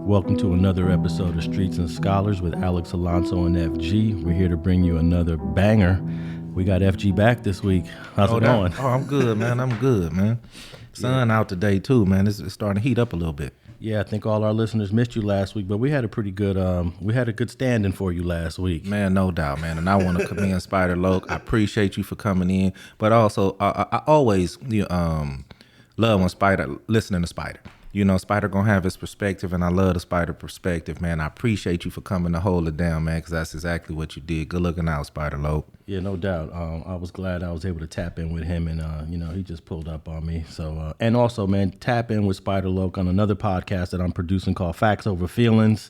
Welcome to another episode of Streets and Scholars with Alex Alonso and FG. We're here to bring you another banger. We got FG back this week. How's it going? Oh, I'm good, man. I'm good, man. Sun out today too, man. It's starting to heat up a little bit. Yeah, I think all our listeners missed you last week, but we had a pretty good stand-in for you last week. Man, no doubt, man. And I want to commend Spider Loke. I appreciate you for coming in, but also I always love when Spider listening to Spider. You know, Spider gonna have his perspective, and I love the Spider perspective, man. I appreciate you for coming to hold it down, man, because that's exactly what you did. Good looking out, Spider Loke. Yeah, no doubt. I was glad I was able to tap in with him, and he just pulled up on me. So, and also, man, tap in with Spider Loke on another podcast that I'm producing called Facts Over Feelings.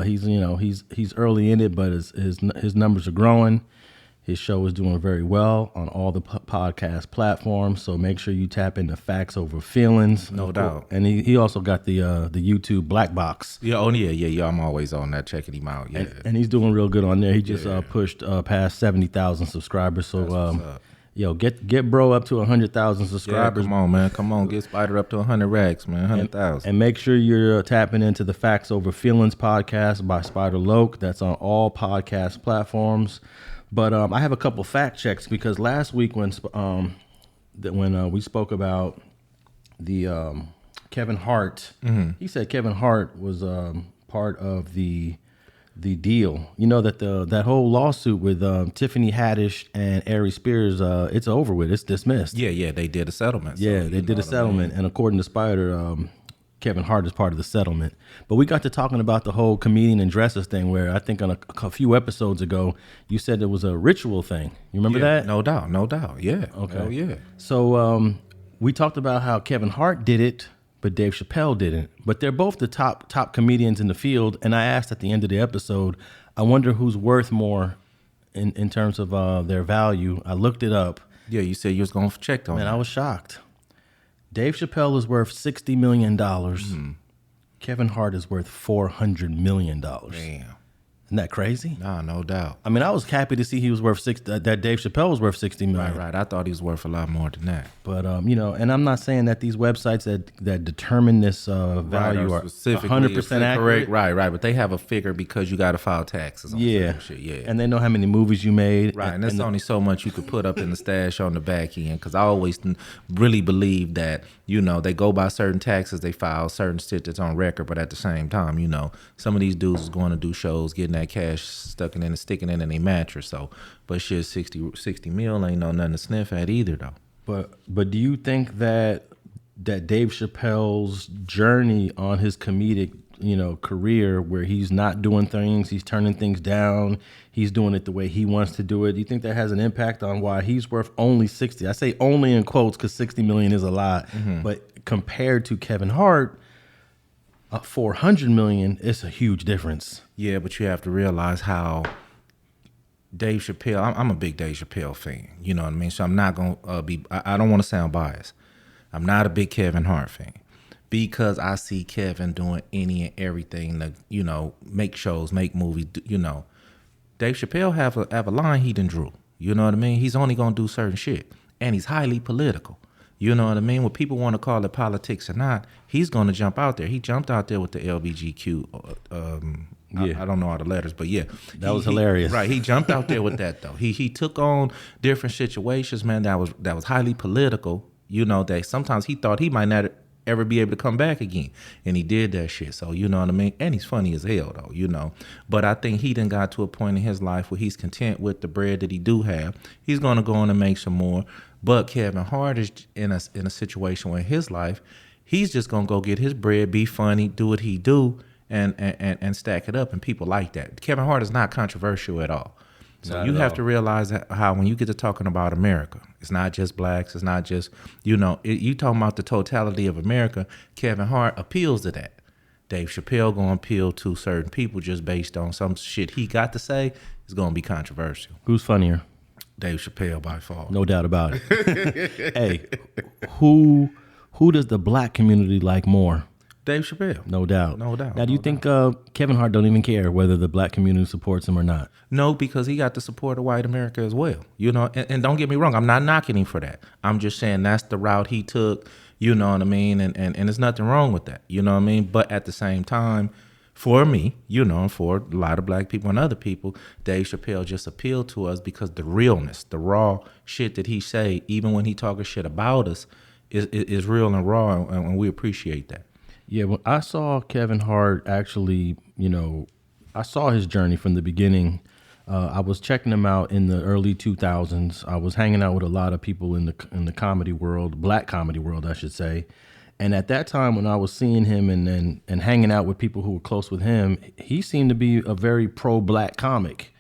He's early in it, but his numbers are growing. His show is doing very well on all the podcast platforms, so make sure you tap into Facts Over Feelings. No doubt. And he also got the YouTube Black Box. Yeah, yeah. I'm always on that, checking him out. Yeah, and he's doing real good on there. He just pushed past 70,000 subscribers. So get bro up to 100,000 subscribers. Yeah, come on, man. Come on, get Spider up to 100 racks, man. 100,000. And make sure you're tapping into the Facts Over Feelings podcast by Spider Loke. That's on all podcast platforms. But I have a couple fact checks because last week when we spoke about the Kevin Hart, he said Kevin Hart was part of the deal. You know that whole lawsuit with Tiffany Haddish and Ari Spears, it's over with. It's dismissed. Yeah, they did a settlement. Yeah, they did a settlement, and according to Spider, Kevin Hart is part of the settlement. But we got to talking about the whole comedian and dressers thing where I think on a few episodes ago, you said it was a ritual thing. You remember that? No doubt. Yeah. Okay. Hell yeah. So we talked about how Kevin Hart did it, but Dave Chappelle didn't. But they're both the top comedians in the field. And I asked at the end of the episode, I wonder who's worth more in terms of their value. I looked it up. Yeah, you said you was going to check on it. And I was shocked. Dave Chappelle is worth $60 million. Kevin Hart is worth $400 million. Damn. Isn't that crazy? Nah, no doubt. I mean, I was happy to see he was worth that Dave Chappelle was worth $60 million. Right. I thought he was worth a lot more than that. But and I'm not saying that these websites that determine this value are 100% accurate. Right. But they have a figure because you got to file taxes on certain shit. Yeah. And they know how many movies you made. Right. And there's only so much you could put up in the stash on the back end. Because I always really believe that, they go by certain taxes, they file certain shit that's on record. But at the same time, some of these dudes is going to do shows, getting that cash sticking in their mattress. So, but shit, 60 mil ain't nothing to sniff at either, though. But do you think that Dave Chappelle's journey on his comedic, career, where he's not doing things, he's turning things down, he's doing it the way he wants to do it, do you think that has an impact on why he's worth only 60? I say only in quotes because 60 million is a lot, but compared to Kevin Hart, 400 million, it's a huge difference. Yeah, but you have to realize how Dave Chappelle, I'm a big Dave Chappelle fan, you know what I mean? So I'm not going to I don't want to sound biased. I'm not a big Kevin Hart fan because I see Kevin doing any and everything to, make shows, make movies, Dave Chappelle have a line he done drew, you know what I mean? He's only going to do certain shit, and he's highly political. You know what I mean? When people want to call it politics or not, he's going to jump out there. He jumped out there with the LBGQ. I don't know all the letters, but yeah. That was hilarious. Right. He jumped out there with that, though. He took on different situations, man, that was highly political, that sometimes he thought he might not ever be able to come back again. And he did that shit. So, you know what I mean? And he's funny as hell, though, But I think he done got to a point in his life where he's content with the bread that he do have. He's going to go on and make some more. But Kevin Hart is in a situation where in his life, he's just going to go get his bread, be funny, do what he do, and stack it up. And people like that. Kevin Hart is not controversial at all. So you have to realize how when you get to talking about America, it's not just blacks, it's not just, you talking about the totality of America, Kevin Hart appeals to that. Dave Chappelle going to appeal to certain people just based on some shit he got to say is going to be controversial. Who's funnier? Dave Chappelle by far. No doubt about it. Hey, who does the black community like more? Dave Chappelle. No doubt. No doubt. Now, do you think Kevin Hart don't even care whether the black community supports him or not? No, because he got the support of white America as well. And don't get me wrong, I'm not knocking him for that. I'm just saying that's the route he took You know what I mean? And there's nothing wrong with that. You know what I mean? But at the same time, for me, you know, and for a lot of black people and other people, Dave Chappelle just appealed to us because the realness, the raw shit that he say, even when he talking shit about us, is real and raw, and we appreciate that. Yeah, when I saw Kevin Hart, actually, you know, I saw his journey from the beginning. I was checking him out in the early 2000s. I was hanging out with a lot of people in the comedy world, black comedy world, I should say. And at that time, when I was seeing him and hanging out with people who were close with him, he seemed to be a very pro-black comic.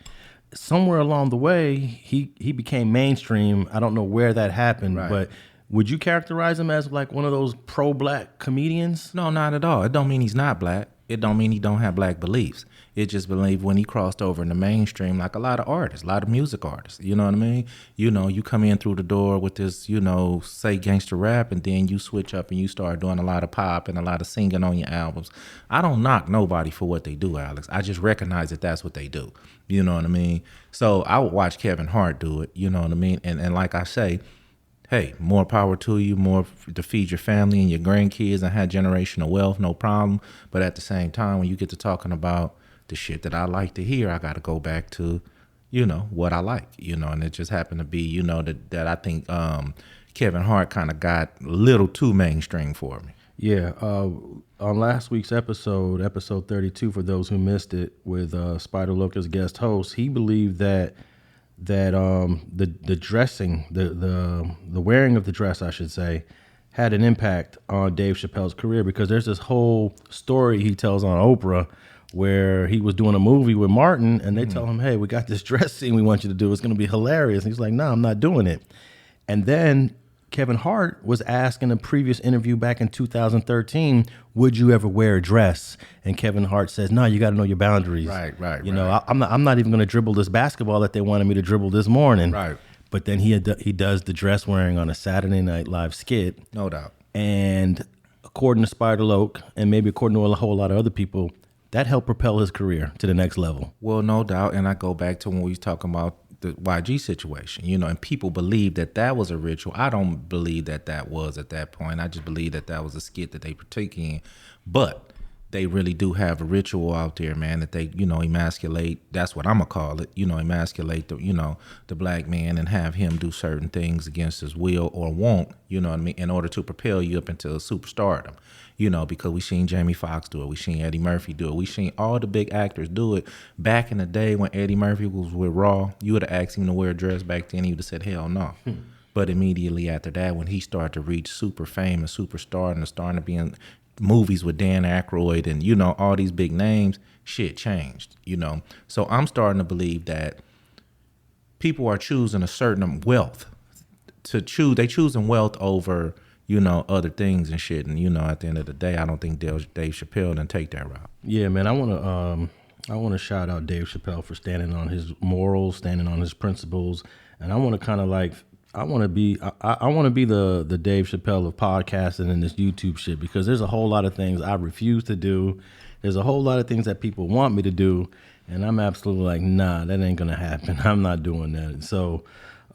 Somewhere along the way, he became mainstream. I don't know where that happened, Right. but would you characterize him as like one of those pro-black comedians? No, not at all. It don't mean he's not black. It don't mean he don't have black beliefs. It just believe when he crossed over in the mainstream, like a lot of artists, a lot of music artists, you know what I mean? You know, you come in through the door with this, you know, say gangster rap, and then you switch up and you start doing a lot of pop and a lot of singing on your albums. I don't knock nobody for what they do, Alex. I just recognize that that's what they do. You know what I mean? So I would watch Kevin Hart do it, you know what I mean? And like I say, hey, more power to you, more to feed your family and your grandkids and have generational wealth, no problem. But at the same time, when you get to talking about the shit that I like to hear, I got to go back to, you know, what I like, you know, and it just happened to be, you know, that I think Kevin Hart kind of got a little too mainstream for me. Yeah, on last week's episode 32, for those who missed it, with Spider Loke as guest host, he believed that the dressing, the wearing of the dress, I should say, had an impact on Dave Chappelle's career, because there's this whole story he tells on Oprah where he was doing a movie with Martin, and they tell him, hey, we got this dress scene we want you to do. It's going to be hilarious. And he's like, no, I'm not doing it. And then Kevin Hart was asked in a previous interview back in 2013, would you ever wear a dress? And Kevin Hart says, no, you got to know your boundaries. Right. You know, I'm not even going to dribble this basketball that they wanted me to dribble this morning. Right. But then he does the dress wearing on a Saturday Night Live skit. No doubt. And according to Spider Loke, and maybe according to a whole lot of other people, that helped propel his career to the next level. Well, no doubt. And I go back to when we was talking about the YG situation, you know, and people believe that was a ritual. I don't believe that was at that point. I just believe that was a skit that they partake in. But they really do have a ritual out there, man, that they, you know, emasculate. That's what I'm going to call it, you know, emasculate the, you know, the black man and have him do certain things against his will or won't, you know what I mean, in order to propel you up into superstardom. You know, because we seen Jamie Foxx do it. We seen Eddie Murphy do it. We seen all the big actors do it. Back in the day when Eddie Murphy was with Raw, you would have asked him to wear a dress back then. He would have said, hell no. But immediately after that, when he started to reach super fame and superstar and starting to be in movies with Dan Aykroyd and, you know, all these big names, shit changed, you know. So I'm starting to believe that people are choosing a certain wealth to choose. They choosing wealth over, you know, other things and shit. And, you know, at the end of the day, I don't think Dave Chappelle didn't take that route. Yeah, man, I want to shout out Dave Chappelle for standing on his morals, standing on his principles. And I want to kind of like, I want to be the Dave Chappelle of podcasting and this YouTube shit, because there's a whole lot of things I refuse to do. There's a whole lot of things that people want me to do. And I'm absolutely like, nah, that ain't going to happen. I'm not doing that. So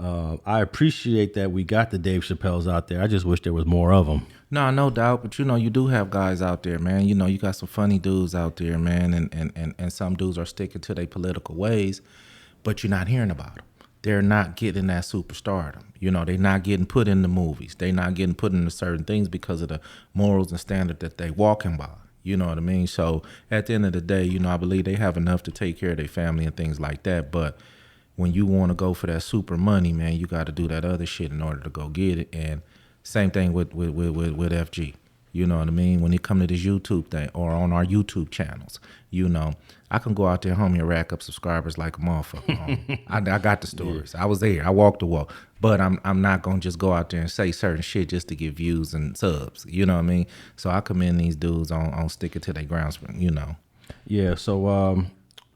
I appreciate that we got the Dave Chappelles out there. I just wish there was more of them. No doubt. But, you know, you do have guys out there, man. You know, you got some funny dudes out there, man. And some dudes are sticking to their political ways, but you're not hearing about them. They're not getting that superstardom. You know, they're not getting put in the movies. They're not getting put into certain things because of the morals and standard that they walking by. You know what I mean? So at the end of the day, you know, I believe they have enough to take care of their family and things like that. But when you want to go for that super money, man, you got to do that other shit in order to go get it. And same thing with FG. You know what I mean? When it come to this YouTube thing or on our YouTube channels, you know, I can go out there, homie, and rack up subscribers like a motherfucker. I got the stories. Yeah. I was there. I walked the walk. But I'm not going to just go out there and say certain shit just to get views and subs. You know what I mean? So I commend these dudes on sticking to their grounds, you know. Yeah, so,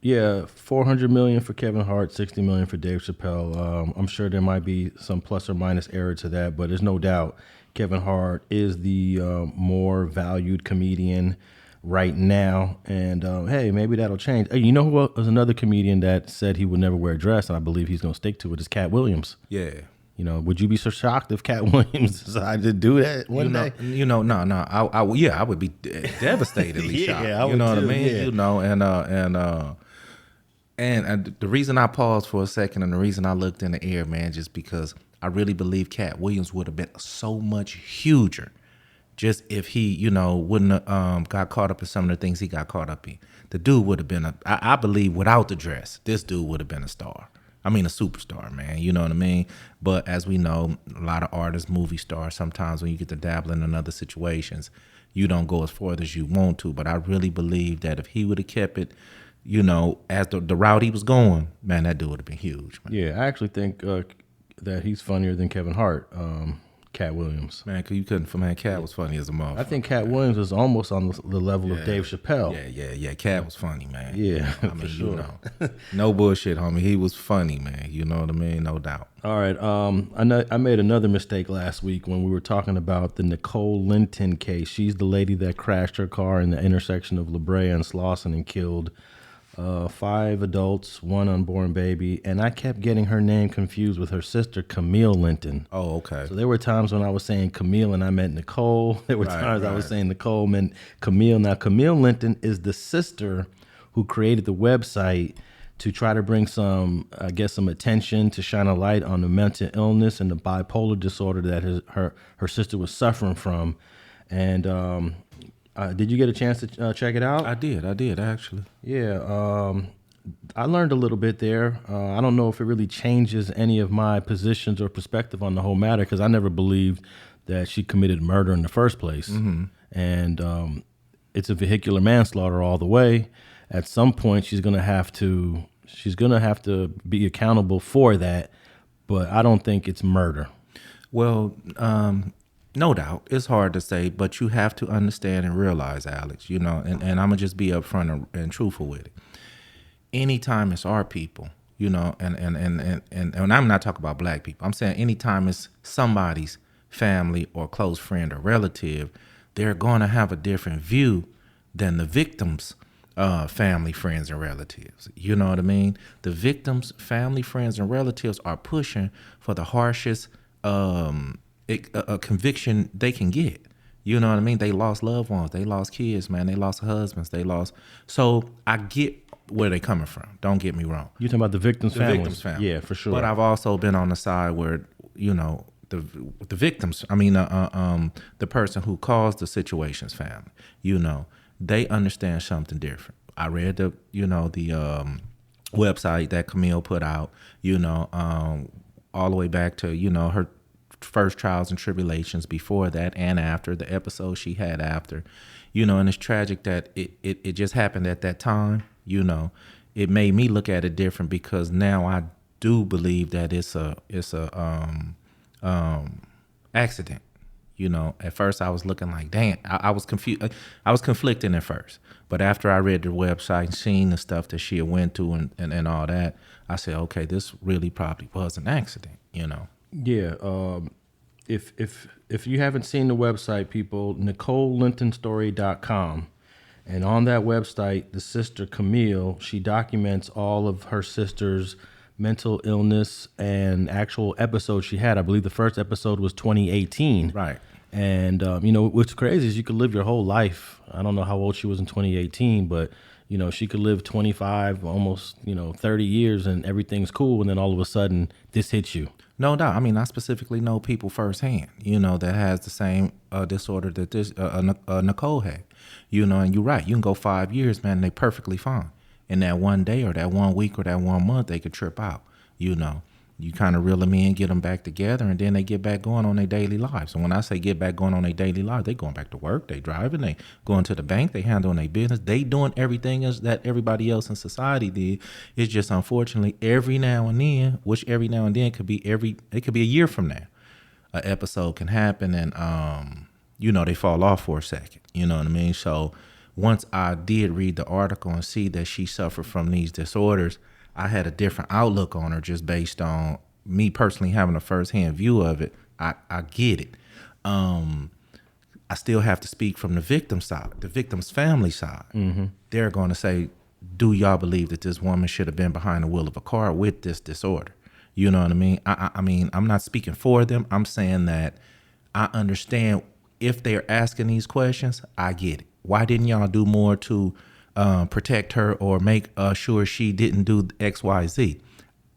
yeah, $400 million for Kevin Hart, $60 million for Dave Chappelle. I'm sure there might be some plus or minus error to that, but there's no doubt Kevin Hart is the more valued comedian right now. And hey, maybe that'll change. Hey, you know who was another comedian that said he would never wear a dress, and I believe he's going to stick to it, is Cat Williams. Yeah. Would you be so shocked if Cat Williams decided to do that one day? No. I would be devastatedly shocked. I you would know what I too, mean? yeah. And the reason I paused for a second and the reason I looked in the air, man, just because I really believe Cat Williams would have been so much huger, just if he, wouldn't have got caught up in some of the things he got caught up in. The dude would have been I believe without the dress, this dude would have been a star. I mean, a superstar, man. You know what I mean? But as we know, a lot of artists, movie stars, sometimes when you get to dabbling in other situations, you don't go as far as you want to. But I really believe that if he would have kept it, as the route he was going, man, that dude would have been huge, man. Yeah, I actually think that he's funnier than Kevin Hart, Cat Williams. Man, cause you couldn't, man, Cat was funny as a motherfucker. I think Cat Williams was almost on the level of Dave Chappelle. Yeah. Cat was funny, man. Yeah, I mean, for sure. No bullshit, homie. He was funny, man. You know what I mean? No doubt. All right. I made another mistake last week when we were talking about the Nicole Linton case. She's the lady that crashed her car in the intersection of LaBrea and Slauson and killed 5 adults, 1 unborn baby, and I kept getting her name confused with her sister, Camille Linton. Oh, okay. So there were times when I was saying Camille and I meant Nicole. There were times I was saying Nicole meant Camille. Now, Camille Linton is the sister who created the website to try to bring some attention, to shine a light on the mental illness and the bipolar disorder that her sister was suffering from. And did you get a chance to check it out? I did actually. Yeah, I learned a little bit there. I don't know if it really changes any of my positions or perspective on the whole matter, because I never believed that she committed murder in the first place. Mm-hmm. And it's a vehicular manslaughter all the way. At some point, she's gonna have to be accountable for that, but I don't think it's murder. Well, no doubt. It's hard to say, but you have to understand and realize, Alex, and I'm going to just be upfront and truthful with it. Anytime it's our people, and I'm not talking about black people. I'm saying anytime it's somebody's family or close friend or relative, they're going to have a different view than the victim's family, friends, and relatives. You know what I mean? The victim's family, friends, and relatives are pushing for the harshest a conviction they can get. You know what I mean? They lost loved ones. They lost kids, man. They lost husbands. So I get where they're coming from. Don't get me wrong. You're talking about the victim's family. The victim's family. Yeah, for sure. But I've also been on the side where, the victims, the person who caused the situation's family, they understand something different. I read the website that Camille put out, all the way back to, her first trials and tribulations before that and after, the episode she had after, and it's tragic that it just happened at that time. It made me look at it different, because now I do believe that it's a accident. At first I was looking like, damn, I was confused. I was conflicting at first, but after I read the website and seen the stuff that she had went to and all that, I said, okay, this really probably was an accident. Yeah. If you haven't seen the website, people, NicoleLintonStory.com. And on that website, the sister Camille, she documents all of her sister's mental illness and actual episodes she had. I believe the first episode was 2018. Right. And, what's crazy is you could live your whole life. I don't know how old she was in 2018, but, she could live 25, almost, 30 years and everything's cool. And then all of a sudden this hits you. No doubt. I specifically know people firsthand, that has the same disorder that this Nicole had, and you're right. You can go 5 years, man, and they perfectly fine. And that one day or that 1 week or that 1 month, they could trip out, You kind of reel them in, get them back together, and then they get back going on their daily lives. And when I say get back going on their daily lives, they going back to work, they driving, they going to the bank, they handling their business, they doing everything else that everybody else in society did. It's just unfortunately every now and then, which every now and then could be it could be a year from now, an episode can happen, and they fall off for a second. You know what I mean? So once I did read the article and see that she suffered from these disorders, I had a different outlook on her, just based on me personally having a firsthand view of it. I get it. I still have to speak from the victim side, the victim's family side. Mm-hmm. They're going to say, do y'all believe that this woman should have been behind the wheel of a car with this disorder? You know what I mean? I mean, I'm not speaking for them. I'm saying that I understand if they're asking these questions, I get it. Why didn't y'all do more to protect her or make sure she didn't do X, Y, Z?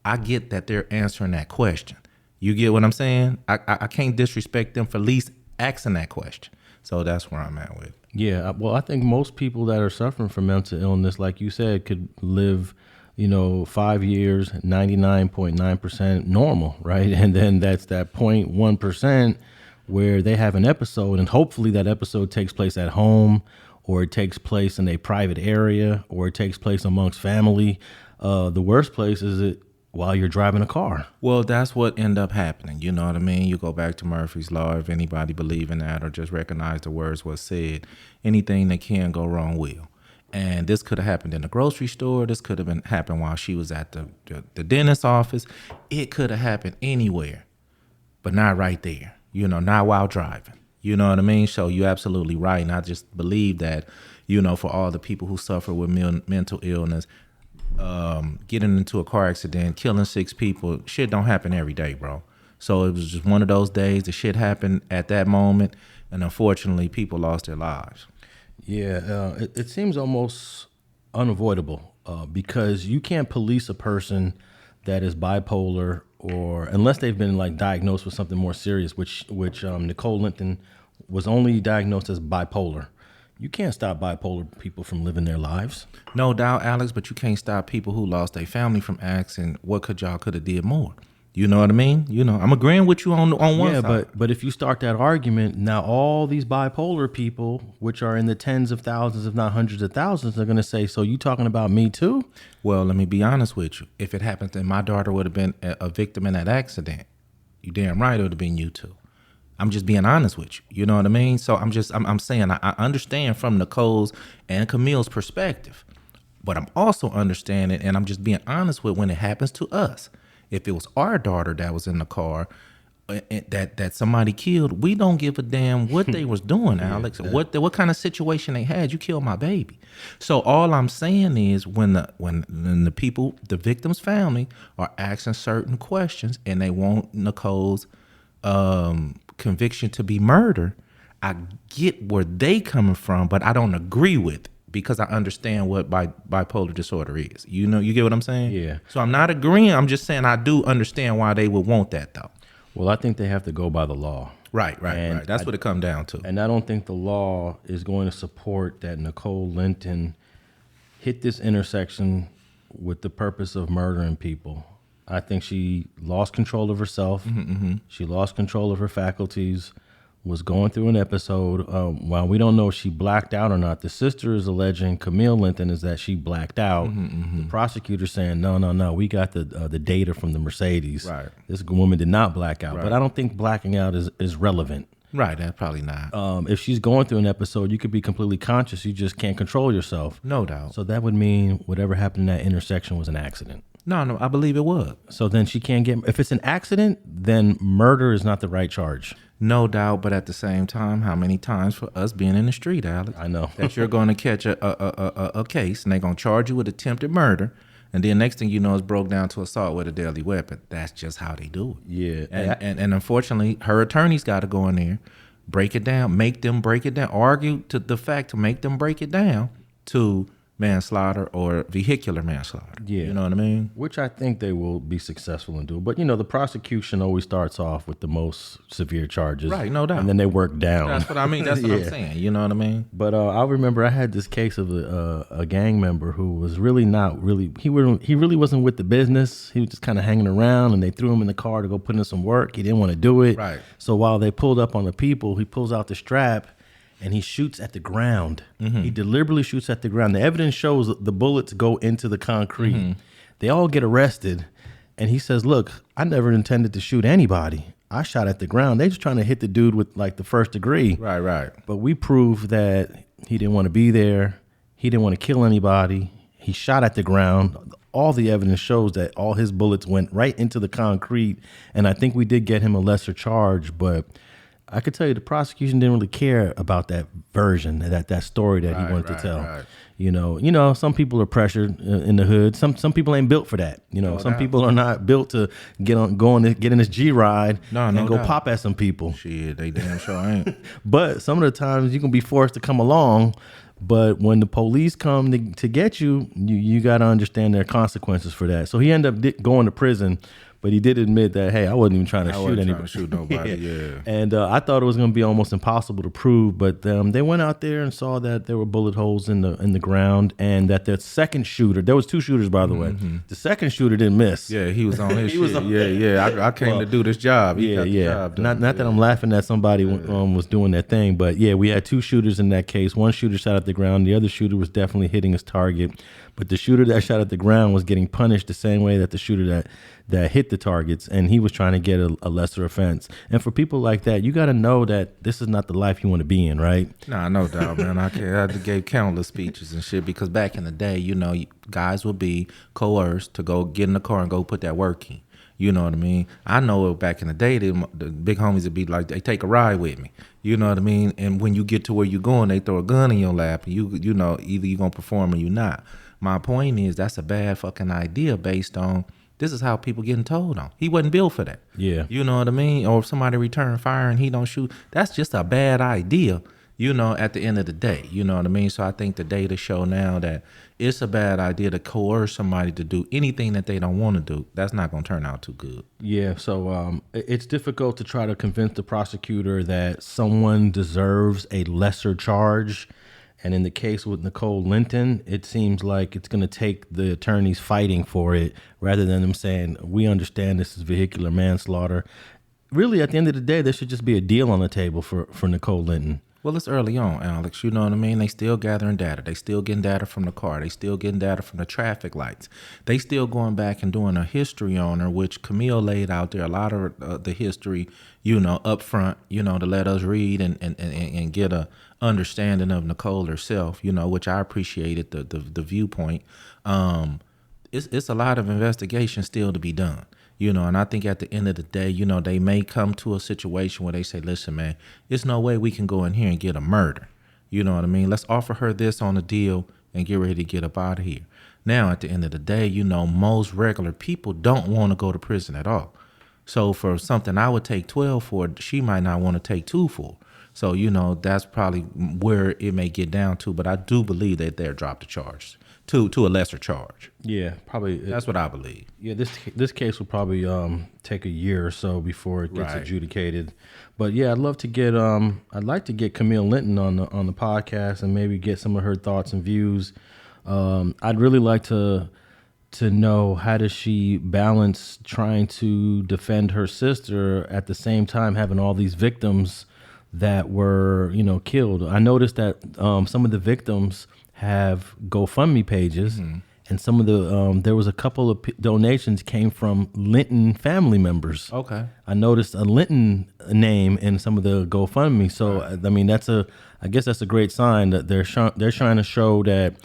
I get that they're answering that question. You get what I'm saying? I can't disrespect them for at least asking that question. So that's where I'm at with it. Yeah, well, I think most people that are suffering from mental illness, like you said, could live, 5 years, 99.9% normal, right? And then that's that 0.1% where they have an episode, and hopefully that episode takes place at home, or it takes place in a private area, or it takes place amongst family. The worst place is it while you're driving a car. Well, that's what ended up happening. You know what I mean? You go back to Murphy's Law. If anybody believe in that or just recognize the words was said, anything that can go wrong will. And this could have happened in the grocery store. This could have happened while she was at the dentist's office. It could have happened anywhere, but not right there. Not while driving. You know what I mean? So you're absolutely right. And I just believe that, for all the people who suffer with mental illness, getting into a car accident, killing 6 people, shit don't happen every day, bro. So it was just one of those days. The shit happened at that moment, and unfortunately, people lost their lives. Yeah, it seems almost unavoidable because you can't police a person that is bipolar, or unless they've been like diagnosed with something more serious, which Nicole Linton was only diagnosed as bipolar. You can't stop bipolar people from living their lives. No doubt, Alex, but you can't stop people who lost their family from asking what could have did more. You know what I mean? I'm agreeing with you on one side. Yeah, but if you start that argument, now all these bipolar people, which are in the tens of thousands, if not hundreds of thousands, are going to say, so you talking about me too? Well, let me be honest with you. If it happened, then my daughter would have been a victim in that accident. You damn right it would have been you too. I'm just being honest with you. You know what I mean? So I'm saying I understand from Nicole's and Camille's perspective, but I'm also understanding, and I'm just being honest with when it happens to us. If it was our daughter that was in the car that somebody killed, we don't give a damn what they was doing, Alex. What kind of situation they had. You killed my baby. So all I'm saying is when the people, the victim's family, are asking certain questions and they want Nicole's conviction to be murder, I get where they coming from, but I don't agree with it. Because I understand what bipolar disorder is. You get what I'm saying? Yeah. So I'm not agreeing. I'm just saying I do understand why they would want that, though. Well, I think they have to go by the law. Right. That's what it comes down to. And I don't think the law is going to support that Nicole Linton hit this intersection with the purpose of murdering people. I think she lost control of herself. Mm-hmm. She lost control of her faculties. Was going through an episode. While we don't know if she blacked out or not, the sister is alleging, Camille Linton, is that she blacked out. Mm-hmm. The prosecutor saying, no, we got the data from the Mercedes. Right. This woman did not black out. Right. But I don't think blacking out is relevant. Right, that's probably not. If she's going through an episode, you could be completely conscious. You just can't control yourself. No doubt. So that would mean whatever happened in that intersection was an accident. No, I believe it was. So then she can't get, if it's an accident, then murder is not the right charge. No doubt, but at the same time, how many times for us being in the street, Alex? I know. that you're going to catch a case and they're going to charge you with attempted murder, and then next thing you know, it's broke down to assault with a deadly weapon. That's just how they do it. Yeah. And unfortunately, her attorney's got to go in there, break it down, make them break it down, argue to the fact to make them break it down to manslaughter or vehicular manslaughter. Yeah. You know what I mean? Which I think they will be successful in doing. But, the prosecution always starts off with the most severe charges. Right, no doubt. And then they work down. That's what I mean. That's what I'm saying. You know what I mean? But I remember I had this case of a gang member who was really not really, he really wasn't with the business. He was just kind of hanging around, and they threw him in the car to go put in some work. He didn't want to do it. Right. So while they pulled up on the people, he pulls out the strap and he shoots at the ground. Mm-hmm. He deliberately shoots at the ground. The evidence shows the bullets go into the concrete. Mm-hmm. They all get arrested. And he says, look, I never intended to shoot anybody. I shot at the ground. They just trying to hit the dude with like the first degree. Right. But we proved that he didn't want to be there. He didn't want to kill anybody. He shot at the ground. All the evidence shows that all his bullets went right into the concrete. And I think we did get him a lesser charge, but I could tell you the prosecution didn't really care about that version, that story that he wanted to tell. Right. You know, some people are pressured in the hood. Some people ain't built for that. You know, some people are not built to get in this G ride and go pop at some people. Shit, they damn sure ain't. But some of the times you can be forced to come along. But when the police come to get you, you got to understand their consequences for that. So he ended up going to prison. But he did admit that, hey, I wasn't even trying to shoot anybody. Trying to shoot nobody, yeah. And I thought it was going to be almost impossible to prove, but they went out there and saw that there were bullet holes in the ground, and that the second shooter, there was two shooters, by the way. The second shooter didn't miss. Yeah, he was on his shit. I came to do this job. He got the job done. Not that I'm laughing that somebody was doing that thing, but yeah, we had two shooters in that case. One shooter shot at the ground. The other shooter was definitely hitting his target. But the shooter that shot at the ground was getting punished the same way that the shooter that hit the targets, and he was trying to get a lesser offense. And for people like that, you got to know that this is not the life you want to be in, right? Nah, no doubt, man. I gave countless speeches and shit because back in the day, you know, guys would be coerced to go get in the car and go put that work in. You know what I mean? I know back in the day, the big homies would be like, they take a ride with me. You know what I mean? And when you get to where you're going, they throw a gun in your lap, and you know, either you're going to perform or you're not. My point is that's a bad fucking idea based on this is how people getting told on. He wasn't built for that. Yeah. You know what I mean? Or if somebody return fire and he don't shoot, that's just a bad idea, you know, at the end of the day. You know what I mean? So I think the data show now that it's a bad idea to coerce somebody to do anything that they don't want to do. That's not going to turn out too good. Yeah, so it's difficult to try to convince the prosecutor that someone deserves a lesser charge. And in the case with Nicole Linton, it seems like it's going to take the attorneys fighting for it rather than them saying, we understand this is vehicular manslaughter. Really, at the end of the day, there should just be a deal on the table for Nicole Linton. Well, it's early on, Alex. You know what I mean? They still gathering data. They still getting data from the car. They still getting data from the traffic lights. They still going back and doing a history on her, which Camille laid out there, a lot of the history, you know, up front, you know, to let us read and get a understanding of Nicole herself, you know, which I appreciated the viewpoint. It's a lot of investigation still to be done. You know, and I think at the end of the day, you know, they may come to a situation where they say, listen, man, it's no way we can go in here and get a murder. You know what I mean? Let's offer her this on a deal and get ready to get up out of here. Now, at the end of the day, you know, most regular people don't want to go to prison at all. So for something I would take 12 for, she might not want to take 2 for. So, you know, that's probably where it may get down to. But I do believe that they'll drop the charge to a lesser charge. Yeah, probably. That's what I believe. Yeah, this case will probably take a year or so before it gets adjudicated. But yeah, I'd like to get Camille Linton on the podcast and maybe get some of her thoughts and views. I'd really like to know, how does she balance trying to defend her sister at the same time having all these victims that were, you know, killed. I noticed that some of the victims have GoFundMe pages, and some of the there was a couple of donations came from Linton family members. Okay, I noticed a Linton name in some of the GoFundMe. So I mean, I guess that's a great sign that they're trying to show that,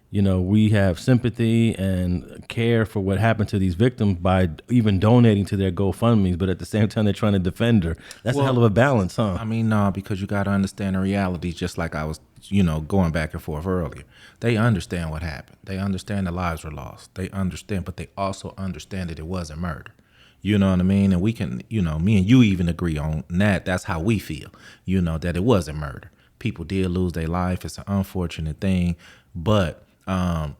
you know, we have sympathy and care for what happened to these victims by even donating to their GoFundMes, but at the same time, they're trying to defend her. That's a hell of a balance, huh? I mean, no, because you got to understand the reality, just like I was, you know, going back and forth earlier. They understand what happened. They understand the lives were lost. They understand, but they also understand that it wasn't murder. You know what I mean? And we can, you know, me and you even agree on that. That's how we feel, you know, that it wasn't murder. People did lose their life. It's an unfortunate thing, but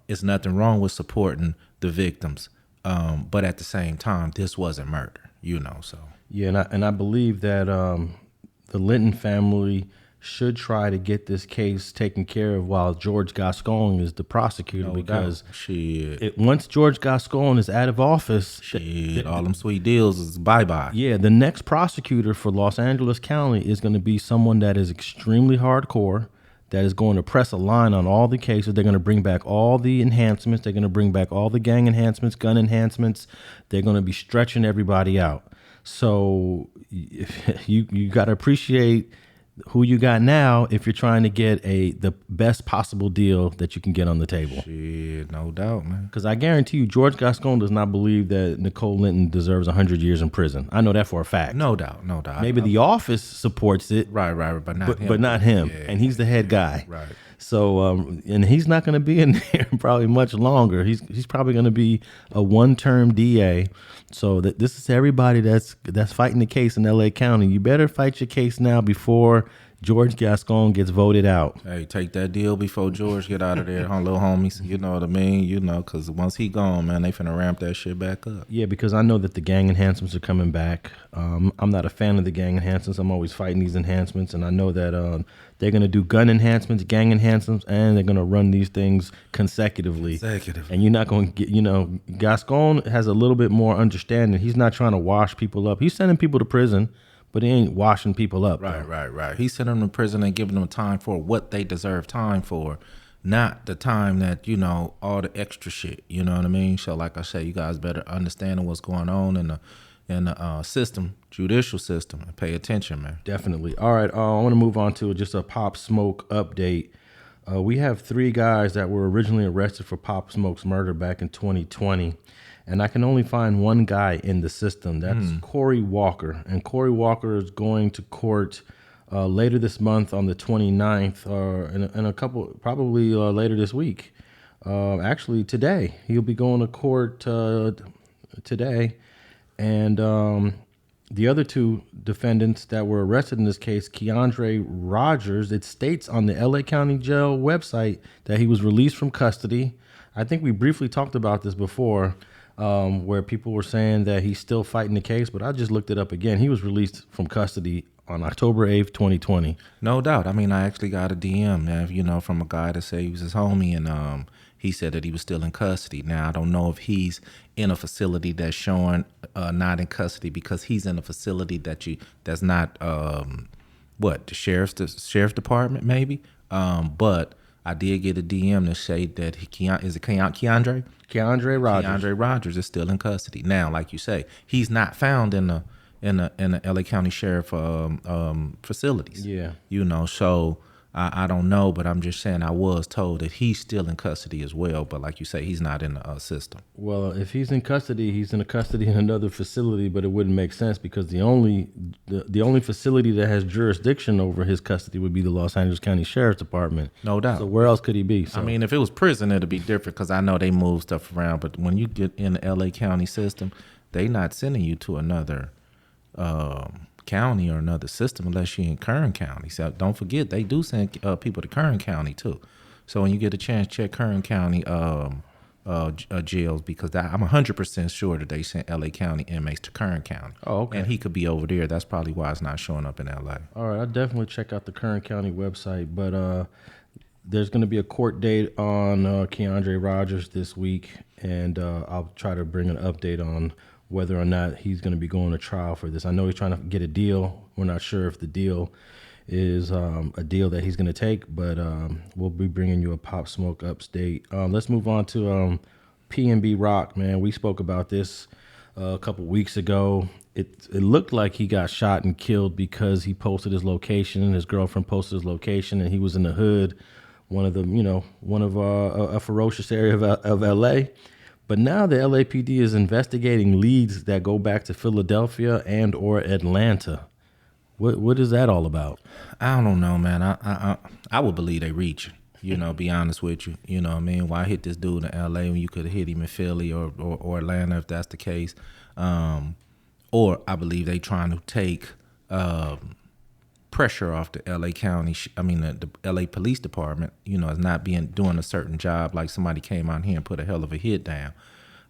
it's nothing wrong with supporting the victims. But at the same time, this wasn't murder, you know, so. Yeah, and I believe that the Linton family should try to get this case taken care of while George Gascon is the prosecutor, because once George Gascon is out of office, all them sweet deals is bye-bye. Yeah, the next prosecutor for Los Angeles County is going to be someone that is extremely hardcore, that is going to press a line on all the cases. They're going to bring back all the enhancements. They're going to bring back all the gang enhancements, gun enhancements. They're going to be stretching everybody out. So you got to appreciate who you got now if you're trying to get the best possible deal that you can get on the table. Shit, no doubt, man. Because I guarantee you, George Gascon does not believe that Nicole Linton deserves 100 years in prison. I know that for a fact. No doubt. Maybe the office supports it. Right, but not him. But not him. Yeah. And he's the head guy. Right. So, and he's not going to be in there probably much longer. He's probably going to be a one-term DA. So this is everybody that's fighting the case in L.A. County. You better fight your case now before George Gascon gets voted out. Hey, take that deal before George get out of there, little homies. You know what I mean? You know, because once he gone, man, they finna ramp that shit back up. Yeah, because I know that the gang enhancements are coming back. I'm not a fan of the gang enhancements. I'm always fighting these enhancements, and I know that they're gonna do gun enhancements, gang enhancements, and they're gonna run these things consecutively. And you're not gonna get, Gascon has a little bit more understanding. He's not trying to wash people up. He's sending people to prison, but he ain't washing people up. Right. He's sending them to prison and giving them time for what they deserve time for, not the time that, all the extra shit. You know what I mean? So like I said, you guys better understand what's going on in the system, judicial system, and pay attention, man. Definitely. All right, I want to move on to just a Pop Smoke update. We have 3 guys that were originally arrested for Pop Smoke's murder back in 2020. And I can only find one guy in the system. That's Corey Walker. And Corey Walker is going to court later this month on the 29th, or in a couple, probably later this week. Actually, today. He'll be going to court today. And the other 2 defendants that were arrested in this case, Keandre Rogers, it states on the LA County Jail website that he was released from custody. I think we briefly talked about this before. Where people were saying that he's still fighting the case, but I just looked it up again. He was released from custody on October 8th, 2020. No doubt. I mean, I actually got a DM, man, from a guy that said he was his homie, and he said that he was still in custody. Now, I don't know if he's in a facility that's showing not in custody, because he's in a facility that's not the sheriff's department, maybe. But I did get a DM that said that Keandre? Keandre Rogers. Keandre Rogers is still in custody. Now, like you say, he's not found in the LA County Sheriff facilities. Yeah. So I don't know, but I'm just saying I was told that he's still in custody as well. But like you say, he's not in the system. Well, if he's in custody, he's in custody in another facility, but it wouldn't make sense because the only facility that has jurisdiction over his custody would be the Los Angeles County Sheriff's Department. No doubt. So where else could he be? So. I mean, if it was prison, it'd be different because I know they move stuff around. But when you get in the LA County system, they not sending you to another county or another system unless you're in Kern County. So don't forget, they do send people to Kern County too. So when you get a chance, check Kern County jails, because I'm 100% sure that they sent LA County inmates to Kern County. Oh, okay. And he could be over there. That's probably why it's not showing up in LA. All right, I'll definitely check out the Kern County website, but there's going to be a court date on Keandre Rogers this week, and I'll try to bring an update on whether or not he's going to be going to trial for this. I know he's trying to get a deal. We're not sure if the deal is a deal that he's going to take, but we'll be bringing you a Pop Smoke update. Let's move on to PnB Rock, man. We spoke about this a couple weeks ago. It looked like he got shot and killed because he posted his location. His girlfriend posted his location, and he was in the hood, one of a ferocious area of L.A., But now the LAPD is investigating leads that go back to Philadelphia and or Atlanta. What is that all about? I don't know, man. I would believe they reach. Be honest with you. You know what I mean? Why hit this dude in LA when you could have hit him in Philly or Atlanta if that's the case? Or I believe they trying to take pressure off the LA County. The LA Police Department. As not doing a certain job. Like somebody came out here and put a hell of a hit down.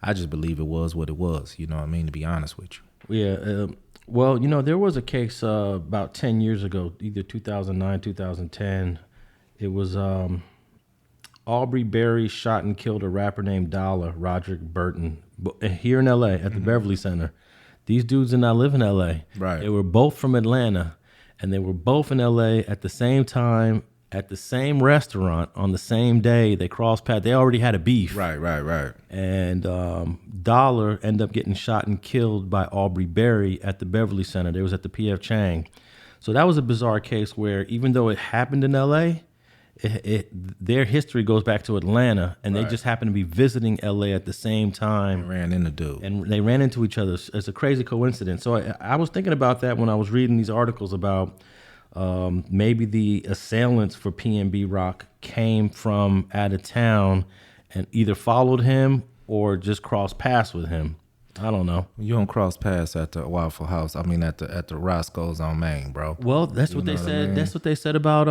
I just believe it was what it was. You know what I mean? To be honest with you. Yeah. Well, there was a case about 10 years ago, either 2009, 2010. It was Aubrey Berry shot and killed a rapper named Dollar, Roderick Burton, here in L.A. at the Beverly Center. These dudes did not live in L.A. Right. They were both from Atlanta, and they were both in L.A. at the same time, at the same restaurant on the same day. They crossed paths. They already had a beef. Right. And Dollar ended up getting shot and killed by Aubrey Berry at the Beverly Center. They was at the P.F. Chang. So that was a bizarre case where even though it happened in L.A., their history goes back to Atlanta, and they just happened to be visiting L.A. at the same time. And ran into dude. And they ran into each other. It's a crazy coincidence. So I was thinking about that when I was reading these articles about maybe the assailants for PnB Rock came from out of town and either followed him or just crossed paths with him. I don't know. You don't cross paths at the Waffle House. I mean, at the Roscoe's on Main, bro. Well, that's what they said. That's what they said about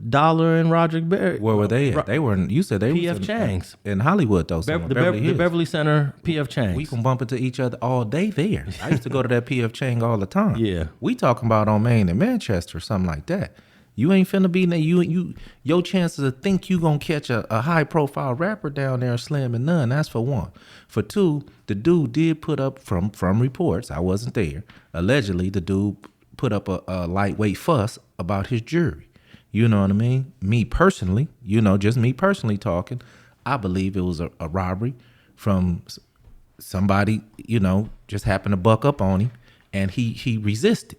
Dollar and Roderick Berry. Where were they at? They were. You said they PF Chang's in Hollywood though. the Beverly Hills. Beverly Center PF Chang's. We can bump into each other all day there. I used to go to that PF Chang all the time. Yeah. We talking about on Main in Manchester or something like that. You ain't finna be there. Your chances of think you gonna catch a high profile rapper down there slamming none. That's for one. For two, the dude did put up from reports. I wasn't there. Allegedly, the dude put up a lightweight fuss about his jury. You know what I mean? Me personally, just me personally talking, I believe it was a robbery from somebody. Just happened to buck up on him, and he resisted.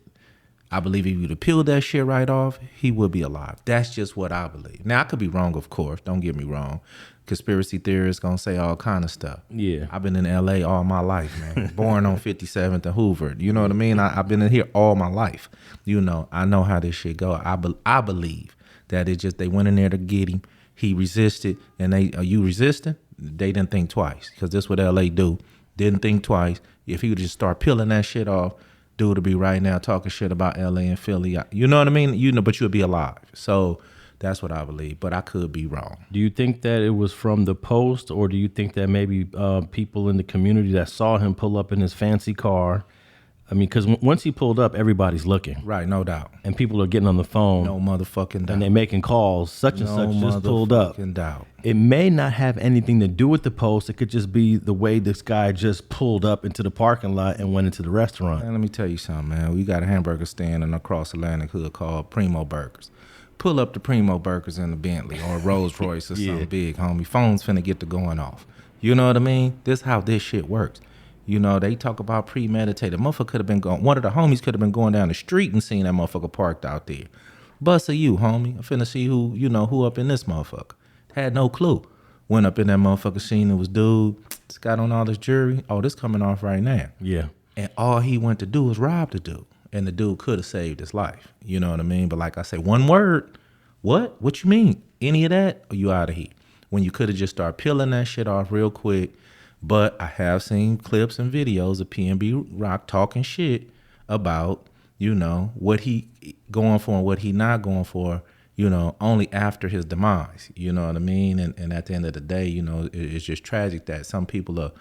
I believe if you'd have peeled that shit right off, he would be alive. That's just what I believe. Now, I could be wrong, of course. Don't get me wrong. Conspiracy theorists going to say all kind of stuff. Yeah. I've been in L.A. all my life, man. Born on 57th and Hoover. You know what I mean? I've been in here all my life. I know how this shit go. I believe that it just, they went in there to get him. He resisted. And are you resisting? They didn't think twice. Because this is what L.A. do. Didn't think twice. If he would just start peeling that shit off, dude to be right now talking shit about LA and Philly. You know what I mean? But you'll be alive. So that's what I believe. But I could be wrong. Do you think that it was from the Post, or do you think that maybe people in the community that saw him pull up in his fancy car? I mean, because once he pulled up, everybody's looking. Right, no doubt. And people are getting on the phone. No motherfucking doubt. And they're making calls. Such and such just pulled up. No motherfucking doubt. It may not have anything to do with the Post. It could just be the way this guy just pulled up into the parking lot and went into the restaurant. Man, let me tell you something, man. We got a hamburger stand in across Atlantic Hood called Primo Burgers. Pull up the Primo Burgers in the Bentley or Rolls Royce or something big, homie. Phone's finna get to going off. You know what I mean? This is how this shit works. They talk about premeditated. Motherfucker could have been going. One of the homies could have been going down the street and seen that motherfucker parked out there. Bust of you, homie. I'm finna see who up in this motherfucker. Had no clue. Went up in that motherfucker, seen it was dude. Just got on all this jewelry. Oh, this coming off right now. Yeah. And all he went to do was rob the dude. And the dude could have saved his life. You know what I mean? But like I say, one word. What? What you mean? Any of that? Or you out of here? When you could have just started peeling that shit off real quick. But I have seen clips and videos of PnB Rock talking shit about, what he going for and what he not going for, only after his demise. You know what I mean? And at the end of the day, it's just tragic that some people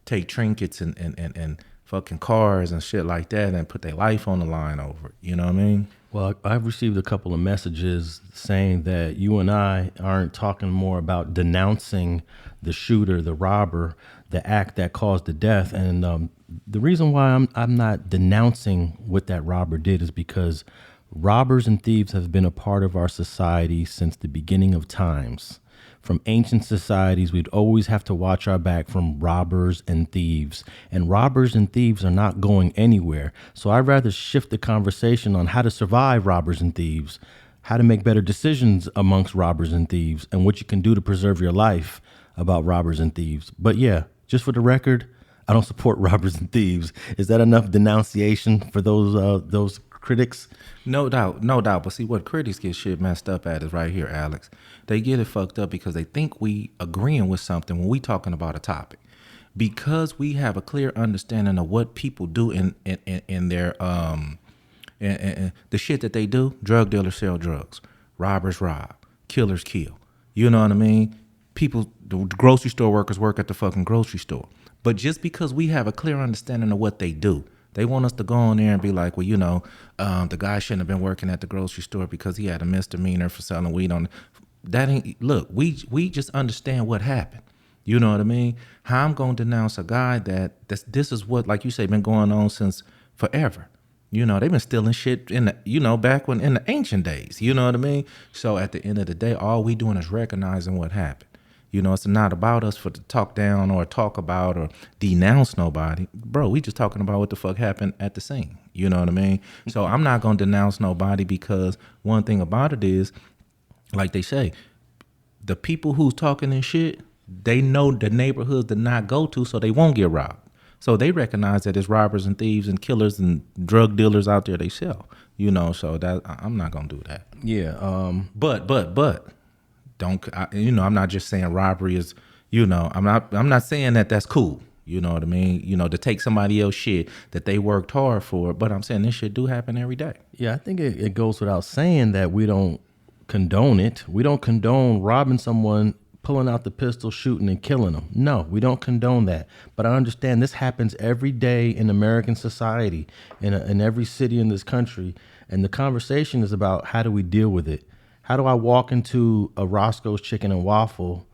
take trinkets and fucking cars and shit like that and put their life on the line over it. You know what I mean? Well, I've received a couple of messages saying that you and I aren't talking more about denouncing the shooter, the robber, the act that caused the death. And the reason why I'm not denouncing what that robber did is because robbers and thieves have been a part of our society since the beginning of times. From ancient societies, we'd always have to watch our back from robbers and thieves. And robbers and thieves are not going anywhere. So I'd rather shift the conversation on how to survive robbers and thieves, how to make better decisions amongst robbers and thieves, and what you can do to preserve your life about robbers and thieves. But yeah, just for the record, I don't support robbers and thieves. Is that enough denunciation for those critics? No doubt. But see, what critics get shit messed up at is right here, Alex. They get it fucked up because they think we agreeing with something when we talking about a topic. Because we have a clear understanding of what people do in their and the shit that they do. Drug dealers sell drugs, robbers rob, killers kill. You know what I mean? People, the grocery store workers work at the fucking grocery store. But just because we have a clear understanding of what they do, they want us to go on there and be like, well, the guy shouldn't have been working at the grocery store because he had a misdemeanor for selling weed on. That ain't, look, we just understand what happened. You know what I mean? How I'm going to denounce a guy this is what, like you say, been going on since forever. They've been stealing shit in the, back when in the ancient days. You know what I mean? So at the end of the day, all we doing is recognizing what happened. You know, it's not about us for to talk down or talk about or denounce nobody. Bro, we just talking about what the fuck happened at the scene. You know what I mean? So I'm not going to denounce nobody, because one thing about it is, like they say, the people who's talking and shit, they know the neighborhoods to not go to, so they won't get robbed. So they recognize that it's robbers and thieves and killers and drug dealers out there they sell. You know, so that I'm not going to do that. Yeah. But I'm not just saying robbery is, you know, I'm not saying that that's cool. You know what I mean? You know, to take somebody else's shit that they worked hard for. But I'm saying this shit do happen every day. Yeah, I think it goes without saying that we don't condone it. We don't condone robbing someone, pulling out the pistol, shooting and killing them. No, we don't condone that. But I understand this happens every day in American society, in every city in this country. And the conversation is about, how do we deal with it? How do I walk into a Roscoe's Chicken and Waffle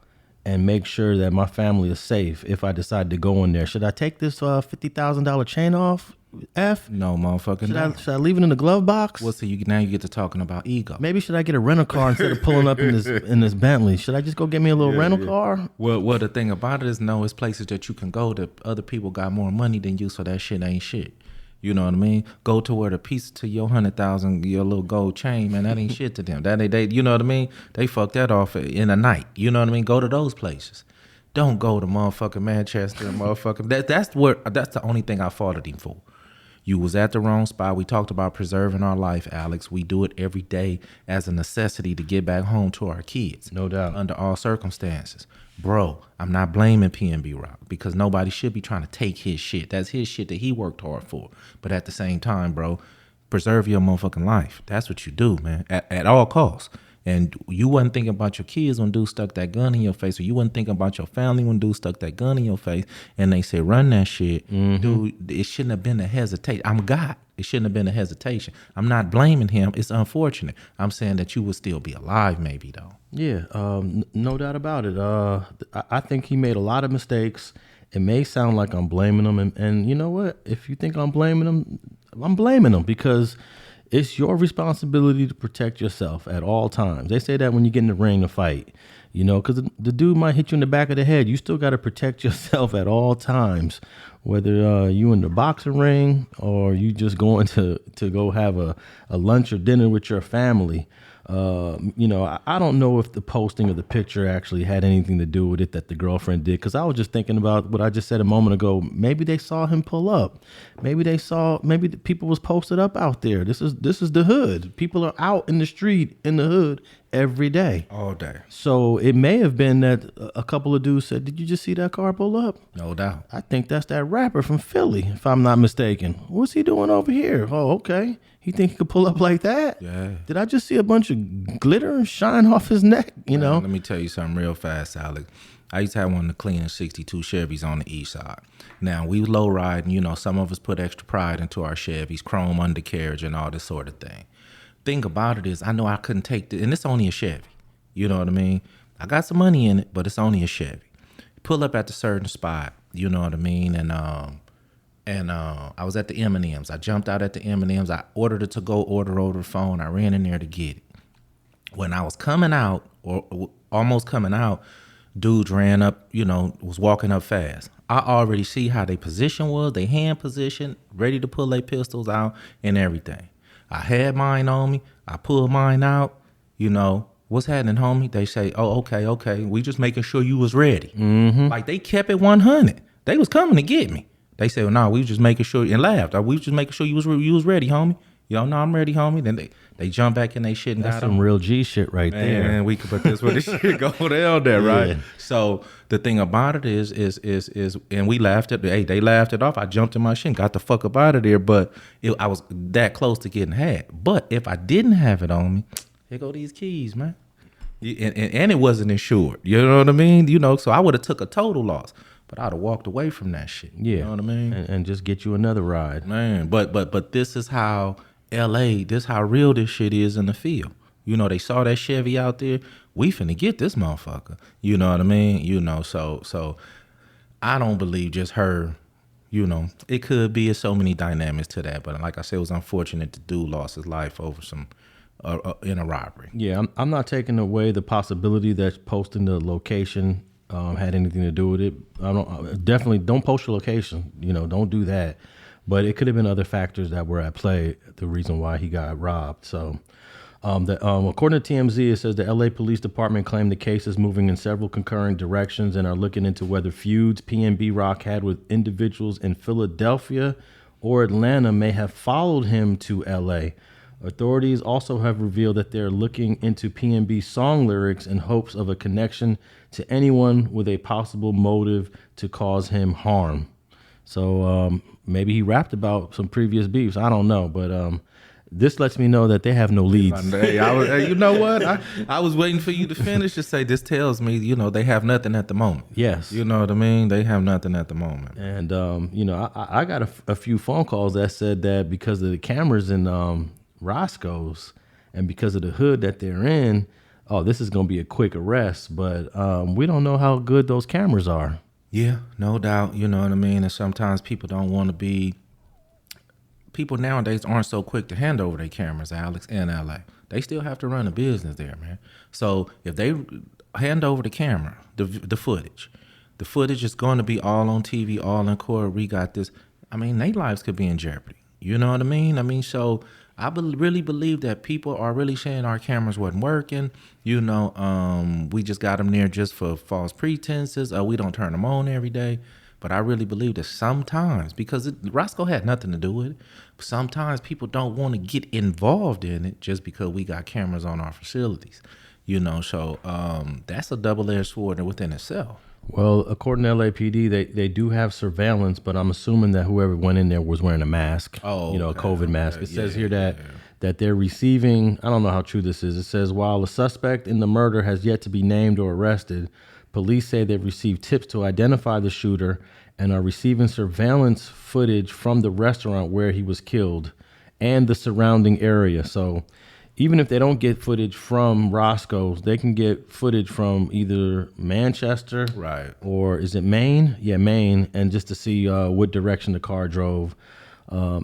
and make sure that my family is safe if I decide to go in there? Should I take this $50,000 chain off? No, motherfucker. Should I leave it in the glove box? Well, so now you get to talking about ego. Maybe should I get a rental car instead of pulling up in this Bentley? Should I just go get me a little rental car? Well, the thing about it is, no, it's places that you can go that other people got more money than you, so that shit ain't shit. You know what I mean? Go to where the piece to your 100,000, your little gold chain, man, that ain't shit to them. That they, you know what I mean? They fuck that off in a night. You know what I mean? Go to those places. Don't go to motherfucking Manchester, motherfucking. That's the only thing I faulted him for. You was at the wrong spot. We talked about preserving our life, Alex. We do it every day as a necessity to get back home to our kids. No doubt. Under all circumstances. Bro, I'm not blaming PnB Rock, because nobody should be trying to take his shit. That's his shit that he worked hard for. But at the same time, bro, preserve your motherfucking life. That's what you do, man, at all costs. And you wasn't thinking about your kids when dude stuck that gun in your face, or you wasn't thinking about your family when dude stuck that gun in your face, and they say, run that shit. Dude, it shouldn't have been a hesitation. It shouldn't have been a hesitation. I'm not blaming him. It's unfortunate. I'm saying that you would still be alive maybe, though. Yeah, no doubt about it. I think he made a lot of mistakes. It may sound like I'm blaming him. And you know what? If you think I'm blaming him, I'm blaming him, because it's your responsibility to protect yourself at all times. They say that when you get in the ring to fight, you know, because the dude might hit you in the back of the head. You still got to protect yourself at all times, whether you in the boxing ring or you just going to go have a lunch or dinner with your family. You know, I don't know if the posting of the picture actually had anything to do with it that the girlfriend did, because I was just thinking about what I just said a moment ago. Maybe they saw him pull up. Maybe the people was posted up out there. This is the hood. People are out in the street in the hood every day. All day. So it may have been that a couple of dudes said, "Did you just see that car pull up?" No doubt. I think that's that rapper from Philly, if I'm not mistaken. What's he doing over here? Oh, okay. He think he could pull up like that? Yeah. Did I just see a bunch of glitter shine off his neck? You know? Let me tell you something real fast, Alex. I used to have one of the clean 62 Chevys on the east side. Now, we low riding, you know, some of us put extra pride into our Chevys, chrome undercarriage and all this sort of thing. Thing about it is, I know I couldn't take and it's only a Chevy. You know what I mean? I got some money in it, but it's only a Chevy. Pull up at a certain spot, you know what I mean? And I was at the M&M's. I jumped out at the M&M's. I ordered a to-go order over the phone. I ran in there to get it. When I was coming out, or almost coming out, dudes ran up, you know, was walking up fast. I already see how their position was, their hand position, ready to pull their pistols out and everything. I had mine on me. I pulled mine out. You know, what's happening, homie? They say, oh, okay. We just making sure you was ready. Mm-hmm. Like, they kept it 100. They was coming to get me. They said, well, no, we was just making sure, and laughed. We was just making sure you was ready, homie. Yo, no, I'm ready, homie. Then they jump back in they shit and That's got some them. real G shit right there. Man, we could put this where this shit go down there, right? Yeah. So the thing about it is, and we laughed at, hey, they laughed it off. I jumped in my shit and got the fuck up out of there, but I was that close to getting had. But if I didn't have it on me, here go these keys, man. And it wasn't insured. You know what I mean? You know, so I would have took a total loss. But I'd have walked away from that shit. Yeah. You know what I mean? And just get you another ride. Man, but this is how how real this shit is in the field. You know, they saw that Chevy out there. We finna get this motherfucker. You know what I mean? You know, so I don't believe just her, you know, it could be so many dynamics to that. But like I said, it was unfortunate the dude lost his life over some in a robbery. Yeah, I'm not taking away the possibility that posting the location had anything to do with it. Definitely don't post your location. Don't do that. But it could have been other factors that were at play. The reason why he got robbed. So, according to TMZ, it says the LA Police Department claimed the case is moving in several concurrent directions and are looking into whether feuds PnB Rock had with individuals in Philadelphia or Atlanta may have followed him to LA. Authorities also have revealed that they're looking into PnB song lyrics in hopes of a connection to anyone with a possible motive to cause him harm. So maybe he rapped about some previous beefs. I don't know, but this lets me know that they have no leads. You know what? I was waiting for you to finish to say this tells me, they have nothing at the moment. Yes. You know what I mean? They have nothing at the moment. And, I got a few phone calls that said that because of the cameras in Roscoe's and because of the hood that they're in, this is going to be a quick arrest. But we don't know how good those cameras are. Yeah, no doubt. You know what I mean? And sometimes people don't want to be... People nowadays aren't so quick to hand over their cameras, Alex, in LA. They still have to run a business there, man. So if they hand over the camera, the footage is going to be all on TV, all in court. We got this. I mean, their lives could be in jeopardy. You know what I mean? So I really believe that people are really saying our cameras wasn't working. We just got them there just for false pretenses. We don't turn them on every day. But I really believe that sometimes, because Roscoe had nothing to do with it, sometimes people don't want to get involved in it just because we got cameras on our facilities. So that's a double-edged sword within itself. Well, according to LAPD, they do have surveillance, but I'm assuming that whoever went in there was wearing a mask, a COVID mask. It says here that they're receiving, I don't know how true this is. It says, while the suspect in the murder has yet to be named or arrested, police say they've received tips to identify the shooter and are receiving surveillance footage from the restaurant where he was killed and the surrounding area. So even if they don't get footage from Roscoe's, they can get footage from either Manchester, right, or is it Maine? Yeah, Maine, and just to see what direction the car drove.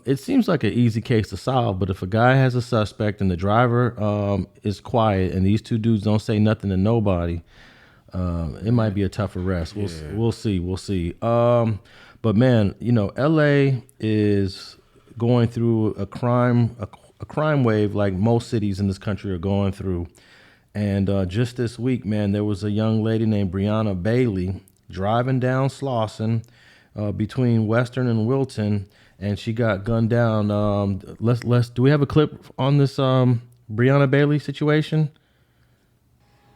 It seems like an easy case to solve, but if a guy has a suspect and the driver is quiet and these two dudes don't say nothing to nobody, it might be a tough arrest. We'll see. But man, LA is going through a crime wave like most cities in this country are going through. And just this week, man, there was a young lady named Breonna Bailey driving down Slauson between Western and Wilton, and she got gunned down. Do we have a clip on this Breonna Bailey situation?